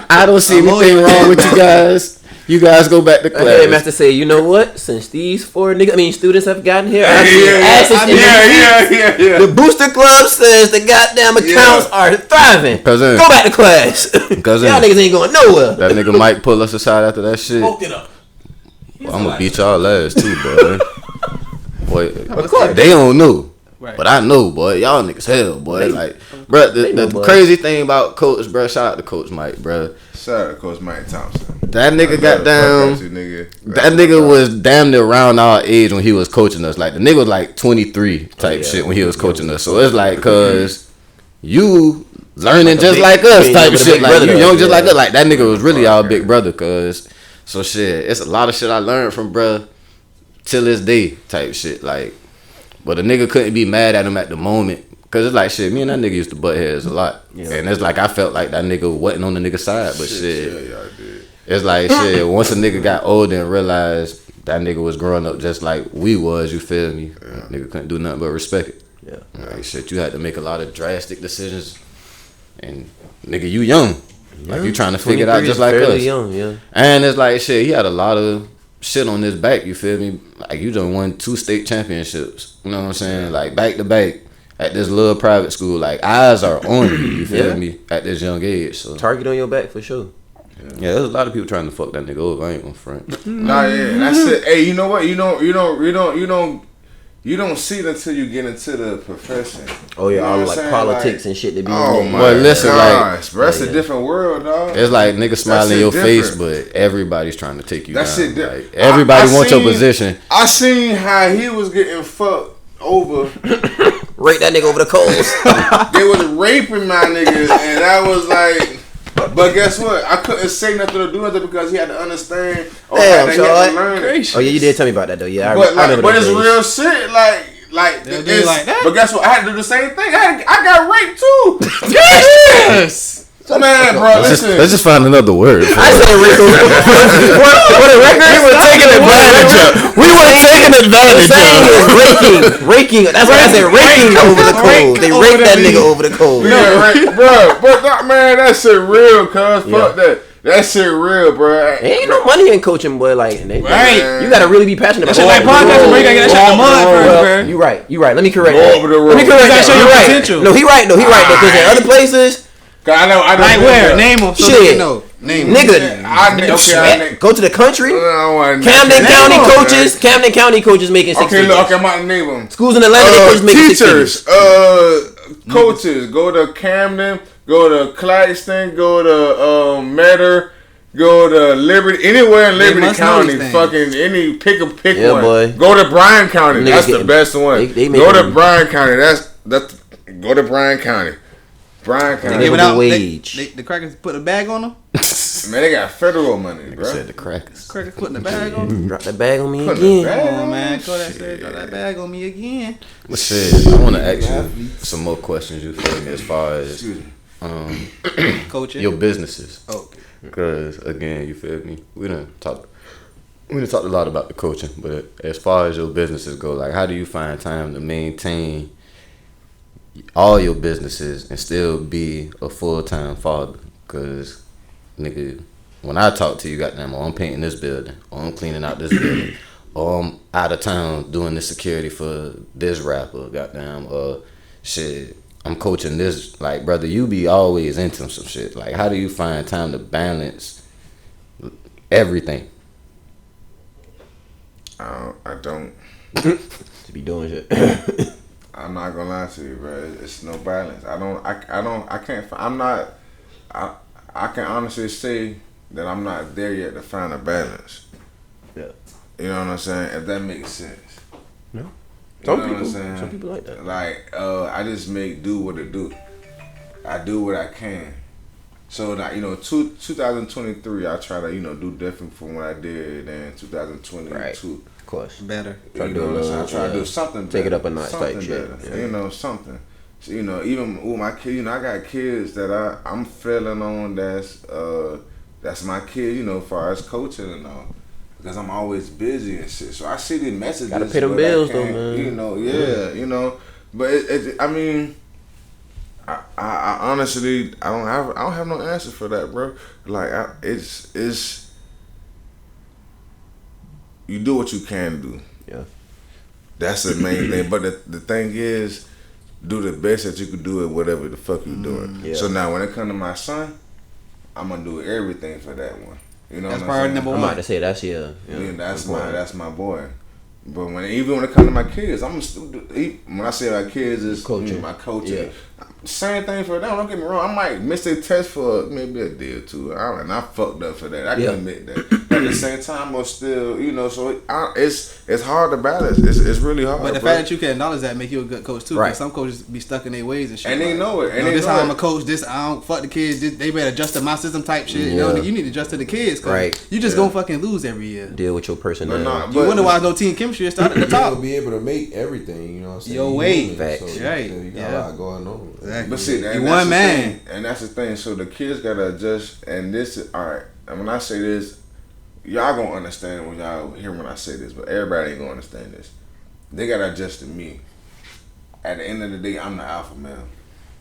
I don't see anything wrong with you guys. You guys go back to class. Okay, master say, you know what? Since these students have gotten here, the booster club says the goddamn accounts are thriving. Cousin. Go back to class. Cousin. Y'all niggas ain't going nowhere. That nigga Mike pull us aside after that shit. Smoked it up. Well, I'm gonna beat y'all ass too, boy. Boy, they don't know. Right. But I know, boy. Y'all niggas hell, boy. Like, bro, the crazy thing about Coach, bro, shout out to Coach Mike, bro. Shout out to Coach Mike Thompson. That nigga got down. That nigga was damn near around our age when he was coaching us. Like, the nigga was like 23 type shit when he was coaching us. So it's like, cause you learning just like us type shit. Like, you young just like us. Like, that nigga was really our big brother, cause. So shit, it's a lot of shit I learned from bruh till this day type shit. Like, but a nigga couldn't be mad at him at the moment. Cause it's like shit, me and that nigga used to butt heads a lot. Yeah. And it's like I felt like that nigga wasn't on the nigga side. But shit, y'all did. It's like shit, once a nigga got older and realized that nigga was growing up just like we was, you feel me? Yeah. Nigga couldn't do nothing but respect it. Yeah. Like shit, you had to make a lot of drastic decisions. And nigga, you young. Like you trying to figure it out just like us. Young, yeah. And it's like shit, he had a lot of shit on his back, you feel me? Like you done won 2 state championships. You know what I'm saying? Like back to back at this little private school. Like eyes are on you feel me? At this young age. So target on your back for sure. Yeah, there's a lot of people trying to fuck that nigga over. I ain't gonna front. Nah, yeah, that's it. Hey, you know what? You don't see it until you get into the profession. Oh yeah, you know all like politics and shit. They be but listen, gosh, bro, that's a different world, dog. It's like niggas smiling in your face, but everybody's trying to take you down. Shit like, everybody wants your position. I seen how he was getting fucked over. Rape that nigga over the coals. They was raping my niggas, and I was like. But guess what? I couldn't say nothing or do nothing because he had to understand. Damn, he had to learn it. Oh yeah, you did tell me about that though. Yeah, I remember. But it's real shit. Like it's like that. But guess what? I had to do the same thing. I got raped too. Yes. Man, bro, listen. Let's just find another word. I said rape. For the record, we were taking advantage of. We were taking advantage of. Raking. That's why I said raking over the coals. They raped that nigga over the coals. Yeah, bro. But man, that shit real, cuz. Fuck that. That shit real, bro. Ain't no money in coaching, boy. Like, right? You gotta really be passionate about that. Shit like podcasting, bro. You gotta get that shit in the mud first, bro. You right. Let me correct that. Let me correct that. You right. No, he right. Because in other places. I know. Like where? Name them. So shit. Name nigga. Go to the country. Camden County coaches making $6 figures. Okay, I'm about to name them. Schools in Atlanta, they coaches making teachers, $6 figures. Coaches. Go to Camden. Go to Claxton. Go to Metter. Go to Liberty. Anywhere in Liberty County. Fucking pick one. Boy. Go to Bryan County. That's the best one. Go to Bryan County. Go to Bryan County. Bryan County. They give out wage. The crackers put a bag on them. Man, they got federal money, bro. Said the crackers. Crackers putting the bag on them. Drop that bag on me again. Come on, man. Drop that bag on me again. But shit, I want to ask you some more questions. You feel me? As far as coaching your businesses. Okay. Because again, you feel me? We done talked a lot about the coaching, but as far as your businesses go, like how do you find time to maintain all your businesses and still be a full-time father? Because nigga, when I talk to you, goddamn, I'm painting this building, or I'm cleaning out this building, or I'm out of town doing the security for this rapper, goddamn, shit, I'm coaching this. Like, brother, you be always into some shit. Like, how do you find time to balance everything? I don't. To be doing shit. I'm not gonna lie to you, bro. It's no balance. I can honestly say that I'm not there yet to find a balance. Yeah. You know what I'm saying? If that makes sense. No. Some people like that. Like, I just do what it do. I do what I can. So that 2023, I try to do different from what I did in 2022. Right. Of course. Better. I try to do something better. Take it up a notch type shit. Yeah. Something. So, even with my kids, I got kids that I'm feeling on that's my kid, as far as coaching and all. Because I'm always busy and shit. So I see the messages. Gotta pay them bills though, man. But I honestly, I don't have no answer for that, bro. Like, you do what you can do. Yeah. That's the main thing. But the thing is, do the best that you can do at whatever the fuck you doing. Yeah. So now when it comes to my son, I'm gonna do everything for that one. You know, that's what priority I'm number I'm one. about to say that's yeah, that's my boy. But when it comes to my kids, when I say my kids is coaching. My coaching. Yeah. Same thing for them. Don't get me wrong. I might miss their test for maybe a day or two. And I fucked up for that. I can admit that. But at the same time, I'm still, so it's hard to balance. It's really hard. But the fact that you can acknowledge that make you a good coach too. Right. Some coaches be stuck in their ways and shit. And they know it. And this how I'm a coach. This I don't fuck the kids. They better adjust to my system type shit. Yeah. You need to adjust to the kids. Right. You just gonna fucking lose every year. Deal with your personality. You wonder why no team chemistry start at the top. You'll be able to make everything. You know what I'm saying? Your weight. Facts. So Right. You got a lot going on. Exactly. But see, you one man. And that's the thing. So the kids gotta adjust. And this is all right. And when I say this, y'all gonna understand when y'all hear when I say this. But everybody ain't gonna understand this. They gotta adjust to me. At the end of the day, I'm the alpha male.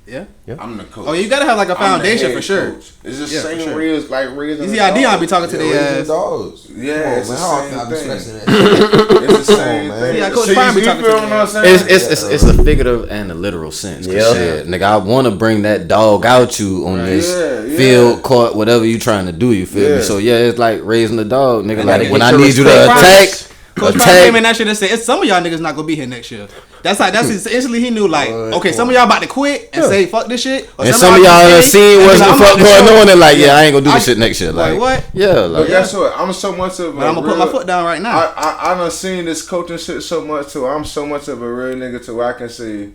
Yeah. I'm the coach. Oh, you gotta have like a foundation for sure. Coach. It's the Yeah, same for sure. raising You see how Dion be talking to their ass. dogs. Yeah, it's the same thing. It's It's the same thing. Yeah, Coach See, Prime be you talking feel to what their I'm saying? It's a figurative and a literal sense. Yeah. Shit, nigga, I want to bring that dog out you on this field, court, whatever you trying to do. You feel me? So yeah, it's like raising the dog, nigga. Like when I need you to attack. Coach Prime came in that shit and said, "It's some of y'all niggas not gonna be here next year." That's instantly he knew like, okay, some of y'all about to quit and say fuck this shit. Or And some of y'all done seen what's the fuck going on and like, yeah, I ain't gonna do this shit next year. Like what? Yeah, like. But guess what? I'm so much of. But I'm gonna put my foot down right now. I done seen this coaching shit so much too. I'm so much of a real nigga to where I can say,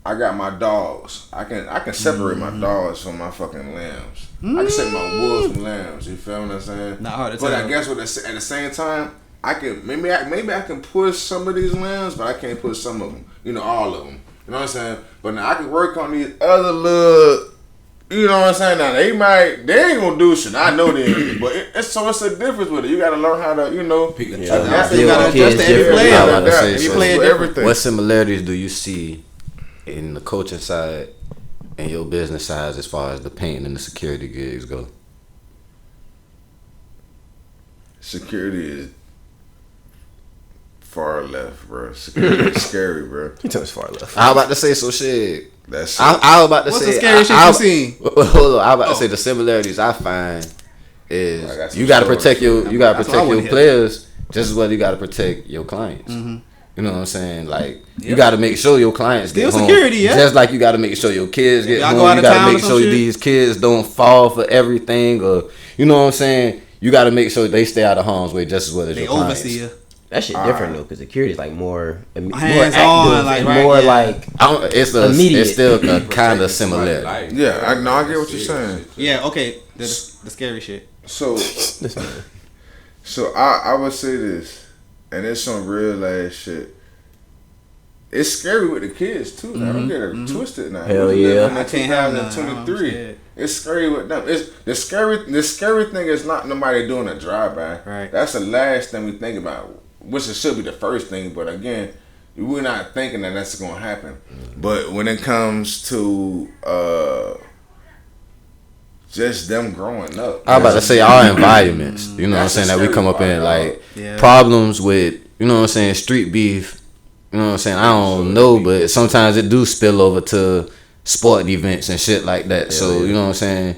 I got my dogs. I can separate my dogs from my fucking lambs. I can separate my wolves from lambs. You feel what I'm saying? Not hard to but tell. I guess at the same time, I can maybe I can push some of these lambs, but I can't push some of them. All of them. You know what I'm saying? But now I can work on these other little. You know what I'm saying? Now they ain't gonna do shit. I know they ain't. But it's a difference with it. You gotta learn how to, pick a you gotta adjust to every player. Every player everything. What similarities do you see in the coaching side and your business side as far as the painting and the security gigs go? Security is far left, bro. Security is scary, bro. You tell us far left. I was about to say so shit. That's I was about to What's say the scary shit you seen? Hold on, I was about to say the similarities I find is you gotta protect your players just as well you gotta protect your clients. Mm-hmm. You know what I'm saying? Like you gotta make sure your clients get home. Security, yeah. Just like you gotta make sure your kids get y'all home. go out You of gotta town make or sure some shit? these kids don't fall for everything, or you know what I'm saying. You gotta make sure they stay out of harm's way just as well as They your clients. oversee you. That shit different though, because security is like more Hands active, on, like, and right, more yeah. like It's still a kind of similar. Yeah, I get what you're saying. Yeah, okay. The scary shit. So I would say this, and it's some real ass shit. It's scary with the kids too. Now don't get it twisted. Now Hell yeah. I can't have 2023. It's scary with them. It's the scary thing is not nobody doing a drive-by. Right. That's the last thing we think about, which it should be the first thing. But again, we're not thinking that that's gonna happen. But when it comes to just them growing up, I was about to say our environments. You know what I'm saying? That we come up in like problems with. You know what I'm saying? Street beef. You know what I'm saying? I don't know, but sometimes it do spill over to sport events and shit like that. So you know what I'm saying?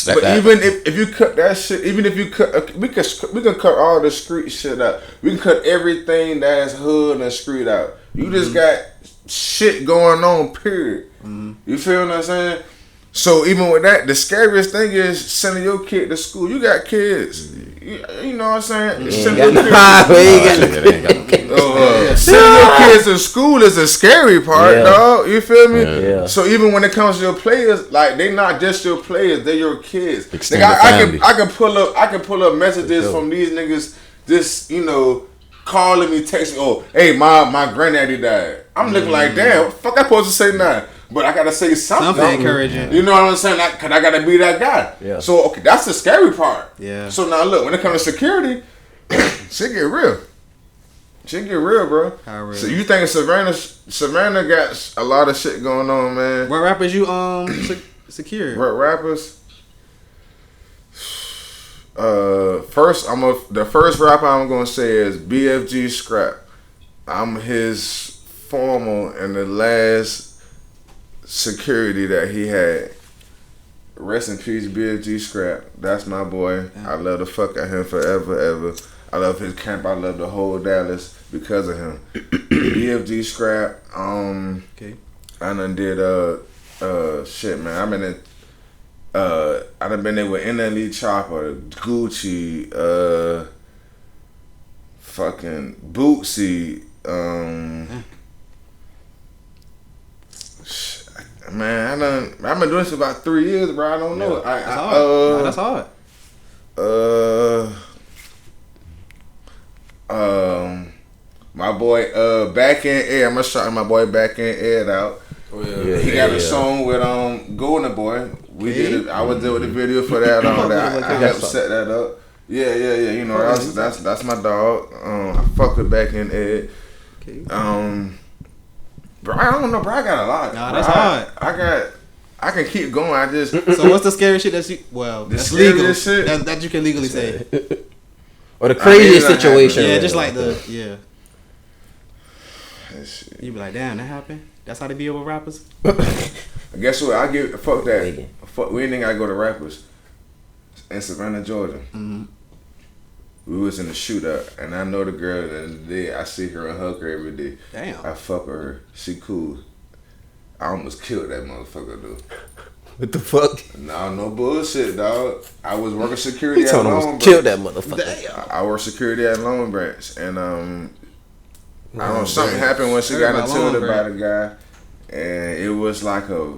But even if you cut that shit, even if you cut, we can cut all the street shit out. We can cut everything that's hood and street out. You just got shit going on. Period. You feel what I'm saying? So even with that, the scariest thing is sending your kid to school. You got kids. You know what I'm saying? Sending your kids to school is the scary part, dog. You feel me? Yeah. So even when it comes to your players, like they not just your players, they're your kids. Like, I can pull up messages from these niggas. Just calling me, texting. Oh, hey, my granddaddy died. I'm looking like, damn, what the fuck I supposed to say now? But I gotta say something encouraging. You know what I'm saying? Cause I gotta be that guy. Yeah. So okay, that's the scary part. Yeah. So now look, when it comes to security, shit get real. Shit get real, bro. How real? So you think Savannah got a lot of shit going on, man? What rappers you secure? Rappers. The first rapper I'm gonna say is BFG Scrap. I'm his former and the last security that he had. Rest in peace, BFG Scrap. That's my boy. I love the fuck out him forever, ever. I love his camp. I love the whole Dallas because of him. BFG Scrap. Okay. I done did shit, man. I've been in. I done been there with NLE Chopper, Gucci, fucking Bootsy, man, I've been doing this for about 3 years, bro. I don't know. That's hard. My boy, Back in Ed. I'm gonna shout my boy Back in Ed out. He got a song with Golden Boy. We did it. I was there with the video for that. I helped set that up. Yeah. You know, that's my dog. I fuck with Back in Ed. Okay. Bro, I don't know, bro. I got a lot. Nah, that's hard. I can keep going. I just. So what's the scary shit that's that's legal shit that you can legally say? Or the craziest situation. Yeah, just like you be like, damn, that happened. That's how they be over rappers. Guess what? I give fuck that. Fuck, we ain't gotta go to rappers. In Savannah, Georgia. Mm-hmm. We was in the shootout, and I know the girl at the end of the day. I see her and hug her every day. Damn. I fuck with her. She cool. I almost killed that motherfucker, dude. What the fuck? No bullshit, dog. I was working security at Long Branch. Killed that motherfucker. Damn. I worked security at Long Branch, and I don't know, something happened when she got into it by the guy, and it was like a,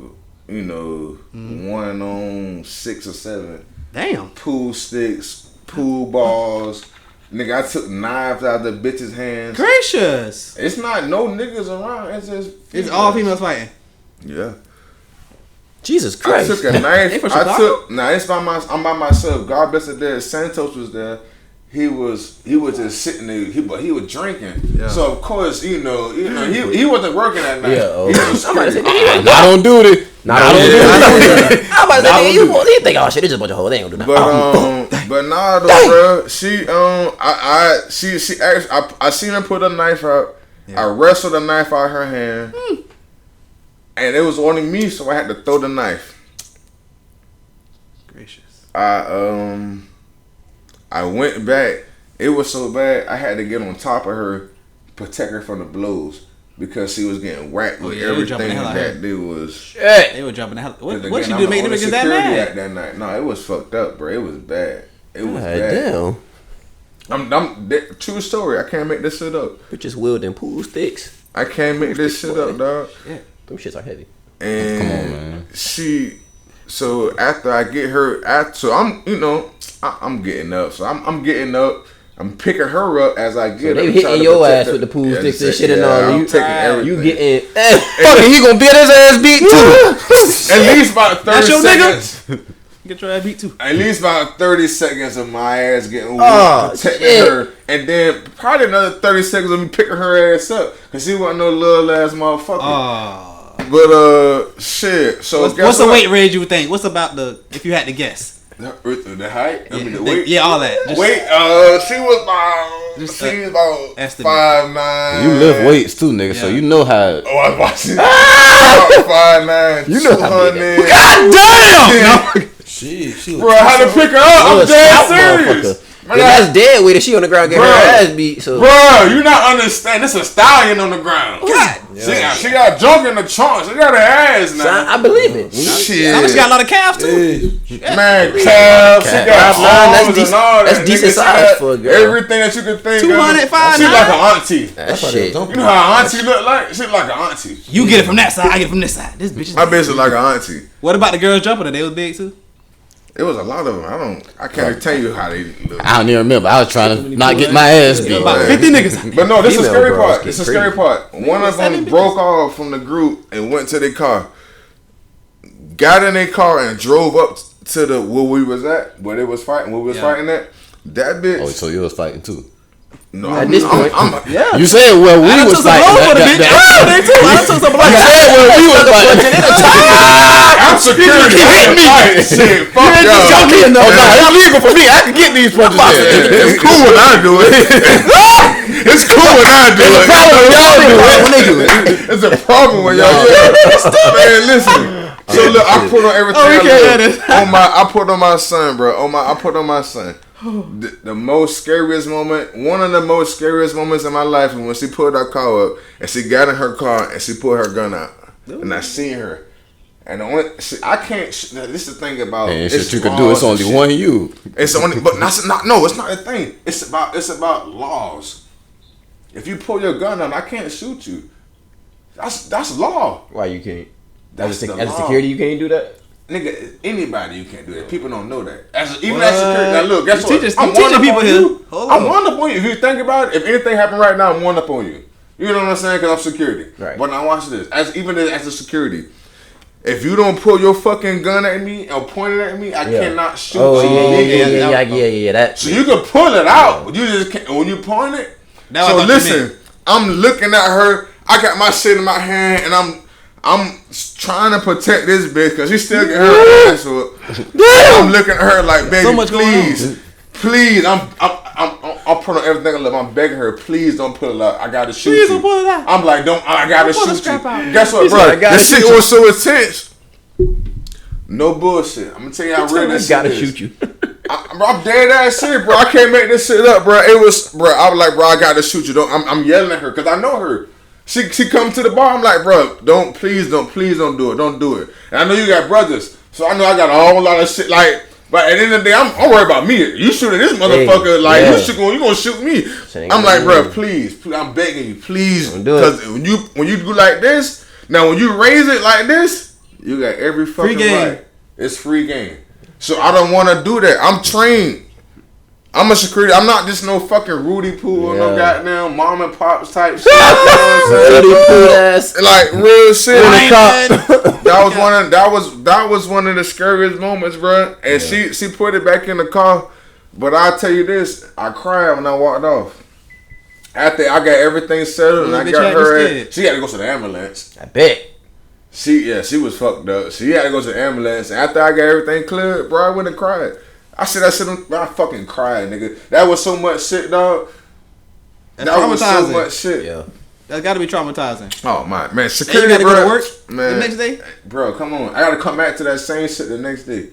1 on 6 or 7. Damn. Pool sticks, pool balls. Nigga, I took knives out of the bitch's hands. Gracious. It's not no niggas around. It's just females. It's all females fighting. Yeah. Jesus Christ. I took a knife. I'm by myself. God bless it there. Santos was there. He was just sitting there, but he was drinking. Yeah. So of course, he wasn't working that night. Yeah, I don't do it. I'm about to say, you think, oh shit, it's just a bunch of hoes. They ain't gonna do nothing. But nah, though, bro. She I seen her put a knife out. Yeah. I wrestled the knife out of her hand, and it was only me, so I had to throw the knife. Gracious. I went back. It was so bad, I had to get on top of her, protect her from the blows. Because she was getting whacked with everything that they was. Shit. They were jumping the hell. What did you do to make them niggas that mad? That night. No, it was fucked up, bro. It was bad. It was bad. Damn. I'm true story. I can't make this shit up. Bitches wielding pool sticks. I can't make this shit up, dog. Yeah, them shits are heavy. And come on, man. So after I get her, so I'm getting up. So I'm getting up. I'm picking her up as I get. So they hitting your ass with the pool sticks and shit and all. You taking everything. You getting? Fucking, he gonna get his ass beat too. At least about 30 seconds. Nigga? Get your ass beat too. At least about 30 seconds of my ass getting protecting her, and then probably another 30 seconds of me picking her ass up because she wasn't no little ass motherfucker. But shit. So what's the weight range you would think? What's about if you had to guess? The height? I mean the weight? Yeah, all that. She was about 5'9". You lift weights too, nigga, so you know how. Oh, I was watching. About 5'9". You know how big. God damn! She bro, I had to pick her up. I'm dead serious. Man, that's dead weight if she on the ground getting her ass beat. So, bro, you not understand. This is a stallion on the ground. God, she got junk in the trunk. She got her ass now. So I believe it. Shit, she got a lot of calves too. Man, calves. She got arms and all that. That's decent size for a girl. Everything that you could think 205. She like an auntie. That shit. You know how an auntie look like? She like an auntie. You get it from that side. I get it from this side. This bitch. My bitch is like an auntie. What about the girls jumping? They was big too. It was a lot of them. I can't tell you how they look. I don't even remember. I was trying to not get my ass beat. About 50 niggas. But no, this is the scary part. This is the scary part. One of them broke off from the group and went to their car. Got in their car and drove up to the where we was at, where they was fighting, where we was fighting at. That bitch. Oh, so you was fighting too? No, at this point, You said where we was fighting. They too. I took some blood. You said where we was fighting. I'm security. Shit, fuck y'all. It's legal for me. I can get these punches in. It's cool when I do it. It's cool when I do it. It's a problem when y'all do it. Man, listen. So look, I put on everything. I put on my son, bro. I put on my son. The most scariest moment, one of the most scariest moments in my life, is when she pulled her car up and she got in her car and she pulled her gun out, and I seen her. And I can't. This is the thing about. And shit you can do. It's only one you. It's only, but not. No, it's not a thing. It's about laws. If you pull your gun out, I can't shoot you. That's law. Why you can't? That's as a security, you can't do that. Nigga, anybody you can't do that. People don't know that. Even as security, now look, guess what? I'm teaching people here. I'm one up on you. If you think about it, if anything happened right now, I'm one up on you. You know what I'm saying? Because I'm security. Right. But now watch this. As a security, if you don't pull your fucking gun at me or point it at me, I cannot shoot you. Yeah. That. So you can pull it out. You just can't, when you point it. So listen, I'm looking at her. I got my shit in my hand, and I'm trying to protect this bitch because she still get her ass up. I'm looking at her like, baby, so please. I'm putting on everything I love. I'm begging her, please don't pull it out. I gotta shoot you. Don't pull it out. I'm like, I gotta shoot you. Guess what, bro? This shit was so intense. No bullshit. I'm gonna tell you how real this shit is. Gotta shoot you. I'm dead ass shit, bro. I can't make this shit up, bro. I was like, bro, I gotta shoot you. I'm yelling at her because I know her. She come to the bar. I'm like, bro, please don't do it. Don't do it. And I know you got brothers, so I know I got a whole lot of shit. Like, but at the end of the day, I'm worried about me. You shooting this motherfucker? You gonna shoot me? I'm like, bro, please, I'm begging you, please, because when you do like this, now when you raise it like this, you got every fucking right. It's free game. So I don't want to do that. I'm trained. I'm a security. I'm not just no fucking Rudy Poo or no goddamn mom and pops type shit. You know what I'm saying? Like real shit. That was one of the scariest moments, bro. And she put it back in the car. But I'll tell you this, I cried when I walked off. After I got everything settled and I got her, she had to go to the ambulance. I bet. She was fucked up. She had to go to the ambulance. And after I got everything cleared, bro, I went and cried. I said that shit. I fucking cried, nigga. That was so much shit, dog. That's traumatizing. Was so much shit. Yeah. That's got to be traumatizing. Oh my man, security. You gotta bro, go to work the next day, bro. Come on, I gotta come back to that same shit the next day.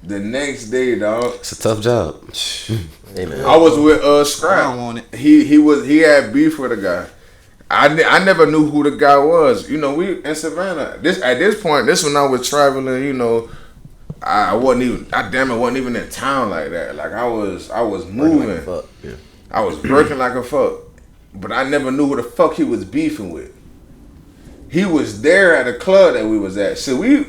The next day, dog. It's a tough job. Hey, man. I was with Scrap. I don't want it. He had beef with a guy. I never knew who the guy was. You know, we in Savannah. At this point, when I was traveling, you know. I wasn't even in town like that. Like I was moving. Like I was working like a fuck. But I never knew who the fuck he was beefing with. He was there at a club that we was at. So we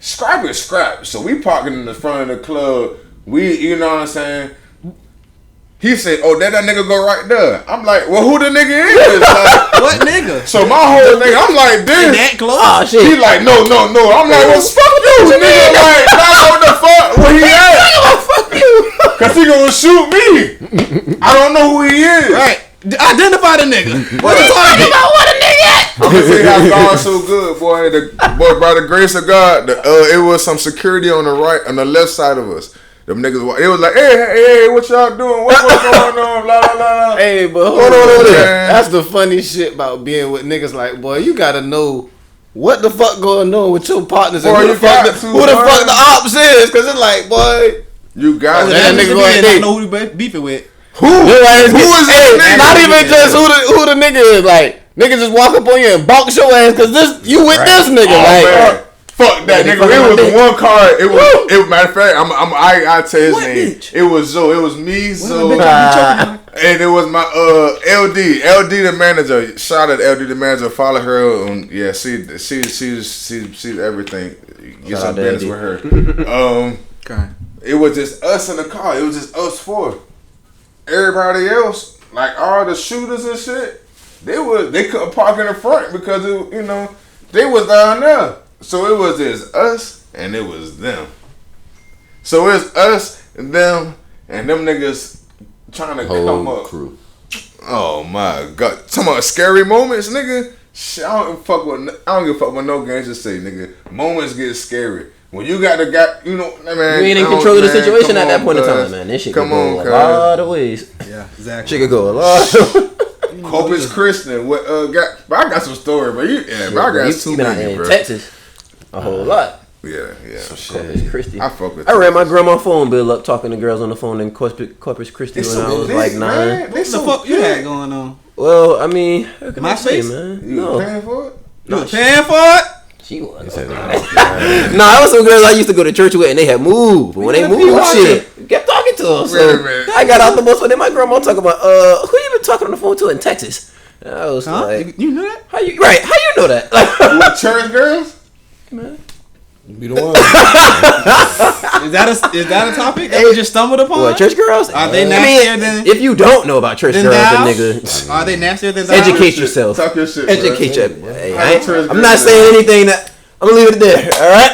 scrap. So we parking in the front of the club. You know what I'm saying? He said, "Oh, that nigga go right there." I'm like, "Well, who the nigga is?" Like, what nigga? So my whole thing, I'm like, "This." That close? Oh, shit. He like, no. I'm like, "Well, fuck you, nigga." Like, nah, what the fuck? Where he at? Fuck you. Cause he gonna shoot me. I don't know who he is. Right. Identify the nigga. What the target? What a nigga? I'm gonna tell you how God's so good, boy. Boy, by the grace of God, it was some security on the left side of us. Them niggas, it was like, hey, what y'all doing? What's going on? Blah, blah, blah. Hey, but hold on. That's the funny shit about being with niggas. Like, boy, you gotta know what the fuck going on with your partners and who the fuck the ops is. Cause it's like, boy, you got that nigga going know who you beefing with. Who is this nigga? Not even just who the nigga is. Like, niggas just walk up on you and bonk your ass cause you with this nigga. Man. Fuck that nigga. It was one card. It matter of fact, I tell his name. Bitch? It was Zoe. It was me, Zoe, and it was my LD the manager. Shout out LD the manager. Follow her on she's everything. Get some business with her. Okay. It was just us in the car. It was just us four. Everybody else, like all the shooters and shit, they couldn't park in the front because they was down there. So it was just us and it was them. So it's us and them niggas trying to come up. Crew. Oh my God. Talking about scary moments, nigga. Shit, I don't give a fuck what no gangster say, nigga. Moments get scary. When you got the guy, you know, man. You ain't in control of the situation at that point in time, man. This shit could go a lot of ways. Yeah, exactly. Shit could go a lot of ways. Corpus Christi. But I got some story, but I got too many, bro. Texas, a whole lot. Yeah. Corpus Christi. I fuck with. I ran my grandma's phone bill up talking to girls on the phone in Corpus Christi when I was like 9. What the fuck you had going on? Well, I mean, my face, man. You paying for it? You was paying for it? She was. Nah, it was some girls I used to go to church with, and they had moved. But when they moved, shit, kept talking to them. So I got out the bus with them. My grandma talking about, who you been talking on the phone to in Texas? And I was like, you know that? How you know that? What, church girls? Man. Be the one. Is that a topic that we just stumbled upon? What, church girls? Are they nastier than? If you don't know about church girls, then nigga, are they nastier than? Educate yourself. Talk your shit. Educate your. Hey, I'm not saying anything that. I'm gonna leave it there. All right.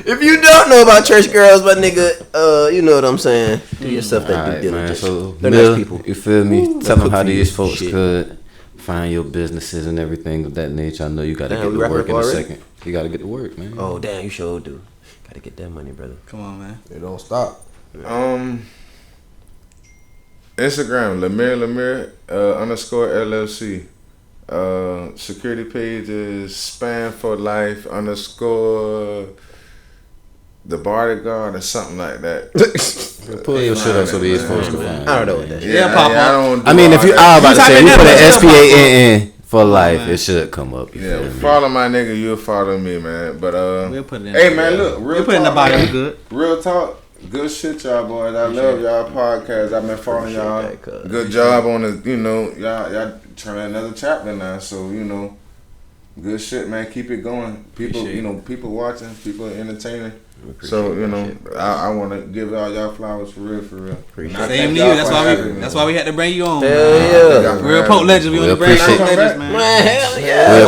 If you don't know about church girls, but nigga, you know what I'm saying. Do yourself that due diligence. So they're nice people. You feel me? Tell them how these folks shit. could find your businesses and everything of that nature. I know you got to get to work in a second. You got to get to work, man. Oh damn, you sure do. Got to get that money, brother. Come on, man. They don't stop. Instagram LaMir _LLC. Security page is Span for Life _ the bodyguard or something like that. Pull your shit up so these folks can find. I don't know what that is. Yeah, pop up. I mean, if you are about to say you put an SPANN for life, it should come up. Yeah, follow my nigga, you'll follow me, man. But we'll put it in. Hey man, look, real we'll put it in the body. We good. Real talk. Good shit, y'all boys. I love y'all podcast. I've been following y'all. Good job on the, y'all trying another chapter now. So, good shit, man. Keep it going. People, people watching, people entertaining. So, I want to give all y'all flowers for real. Same to you. That's why we had to bring you on. Hell yeah. Real Pote legends. We want to bring Pote legends, man. Hell yeah.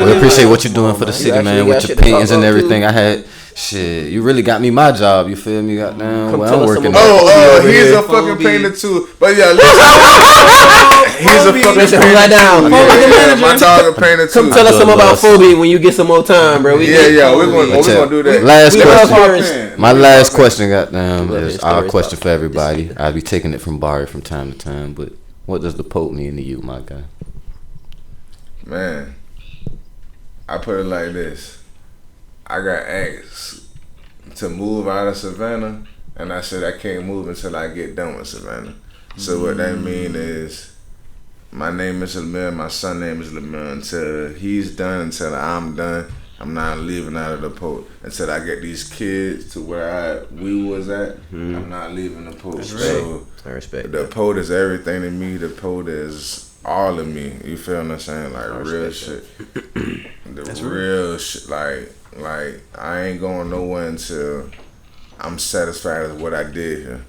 We appreciate what you're doing for the city, man, with your paintings and everything. I had. Shit, you really got me my job. You feel me? Goddamn, well, I'm working. He's a fucking painter too. But yeah, listen, he's a fucking painter down. My dog a painter too. Come tell us some about Phobie when you get some more time, bro. We're gonna do that. Last question. My last question, goddamn, is our question for everybody. I'll be taking it from Barry from time to time, but what does the Pote mean to you, my guy? Man, I put it like this. I got asked to move out of Savannah, and I said I can't move until I get done with Savannah. So what that mean is, my name is LaMir, my son name is LaMir. Until he's done, until I'm done, I'm not leaving out of the Pote. Until I get these kids to where we was at, I'm not leaving the Pote. So I respect the Pote is everything to me. The Pote is all of me. You feel what I'm saying? Like real shit. That's real shit. Like I ain't going nowhere until I'm satisfied with what I did here.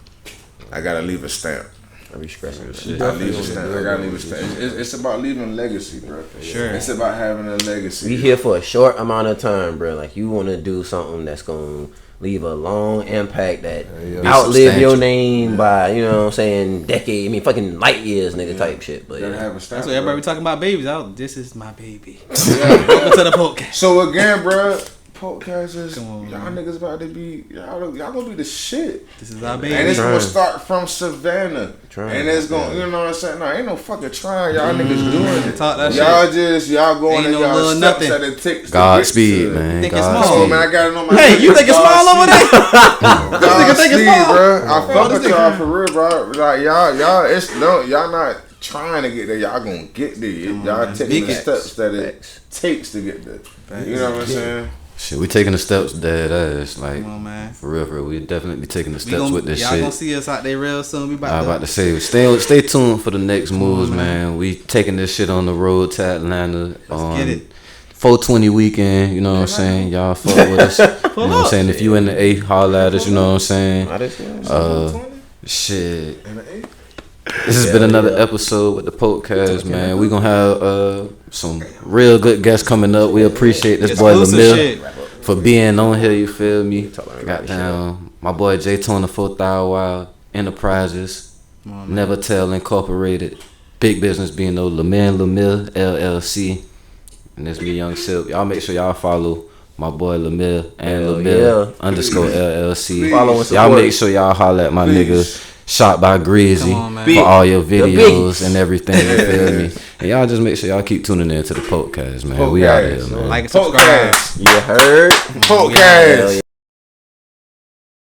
I gotta leave a stamp. I respect I gotta leave a stamp. It's about leaving a legacy, bro. Sure. It's about having a legacy. We here for a short amount of time, bro. Like you want to do something that's gonna leave a long impact that outlive your name by, you know what I'm saying, decade. I mean, fucking light years, nigga, type shit. But that's what everybody be talking about babies. This is my baby. Welcome to the podcast. So again, bro, podcasters, y'all niggas about to be, y'all gonna be the shit. This is our baby. And it's gonna start from Savannah. And it's gonna, you know what I'm saying? No, ain't no fucking trying. Y'all niggas doing it. Talk that y'all going in y'all steps that it takes. Godspeed, man. Think it's small. Man, I got it on my Hey, you think it's small over there? Godspeed, bro. I fuck with y'all for real, bro. Like y'all not trying to get there. Y'all gonna get there. Y'all taking the steps that it takes to get there. You know what I'm saying? Shit, we taking the steps dead ass. Like, come on, man. For real. We definitely taking the steps with this y'all shit. Y'all gonna see us out there real soon. I was about to say, stay tuned for the next moves, man. We taking this shit on the road to Atlanta. Let's get it. 420 weekend, you know what I'm saying? Y'all fuck with us. You know what I'm saying? If you in the A, holler at us, you know what I'm saying? Shit. This has been another episode with the Podcast, man. We gonna have some real good guests coming up. We appreciate this boy LaMir for being on here. You feel me? Goddamn, my boy J Tona 4,000 Wild Enterprises, Never Tell Incorporated. Big business being no LaMir LLC. And that's me, Young Silk. Y'all make sure y'all follow my boy LaMir and LaMir _LLC. Follow and Y'all support. make sure y'all holler at my nigga Shot by Greasy Come on, man. for all your videos and everything. You feel me? And y'all just make sure y'all keep tuning in to the podcast, man. We out here, man. Like and subscribe. Podcast. You heard? Podcast.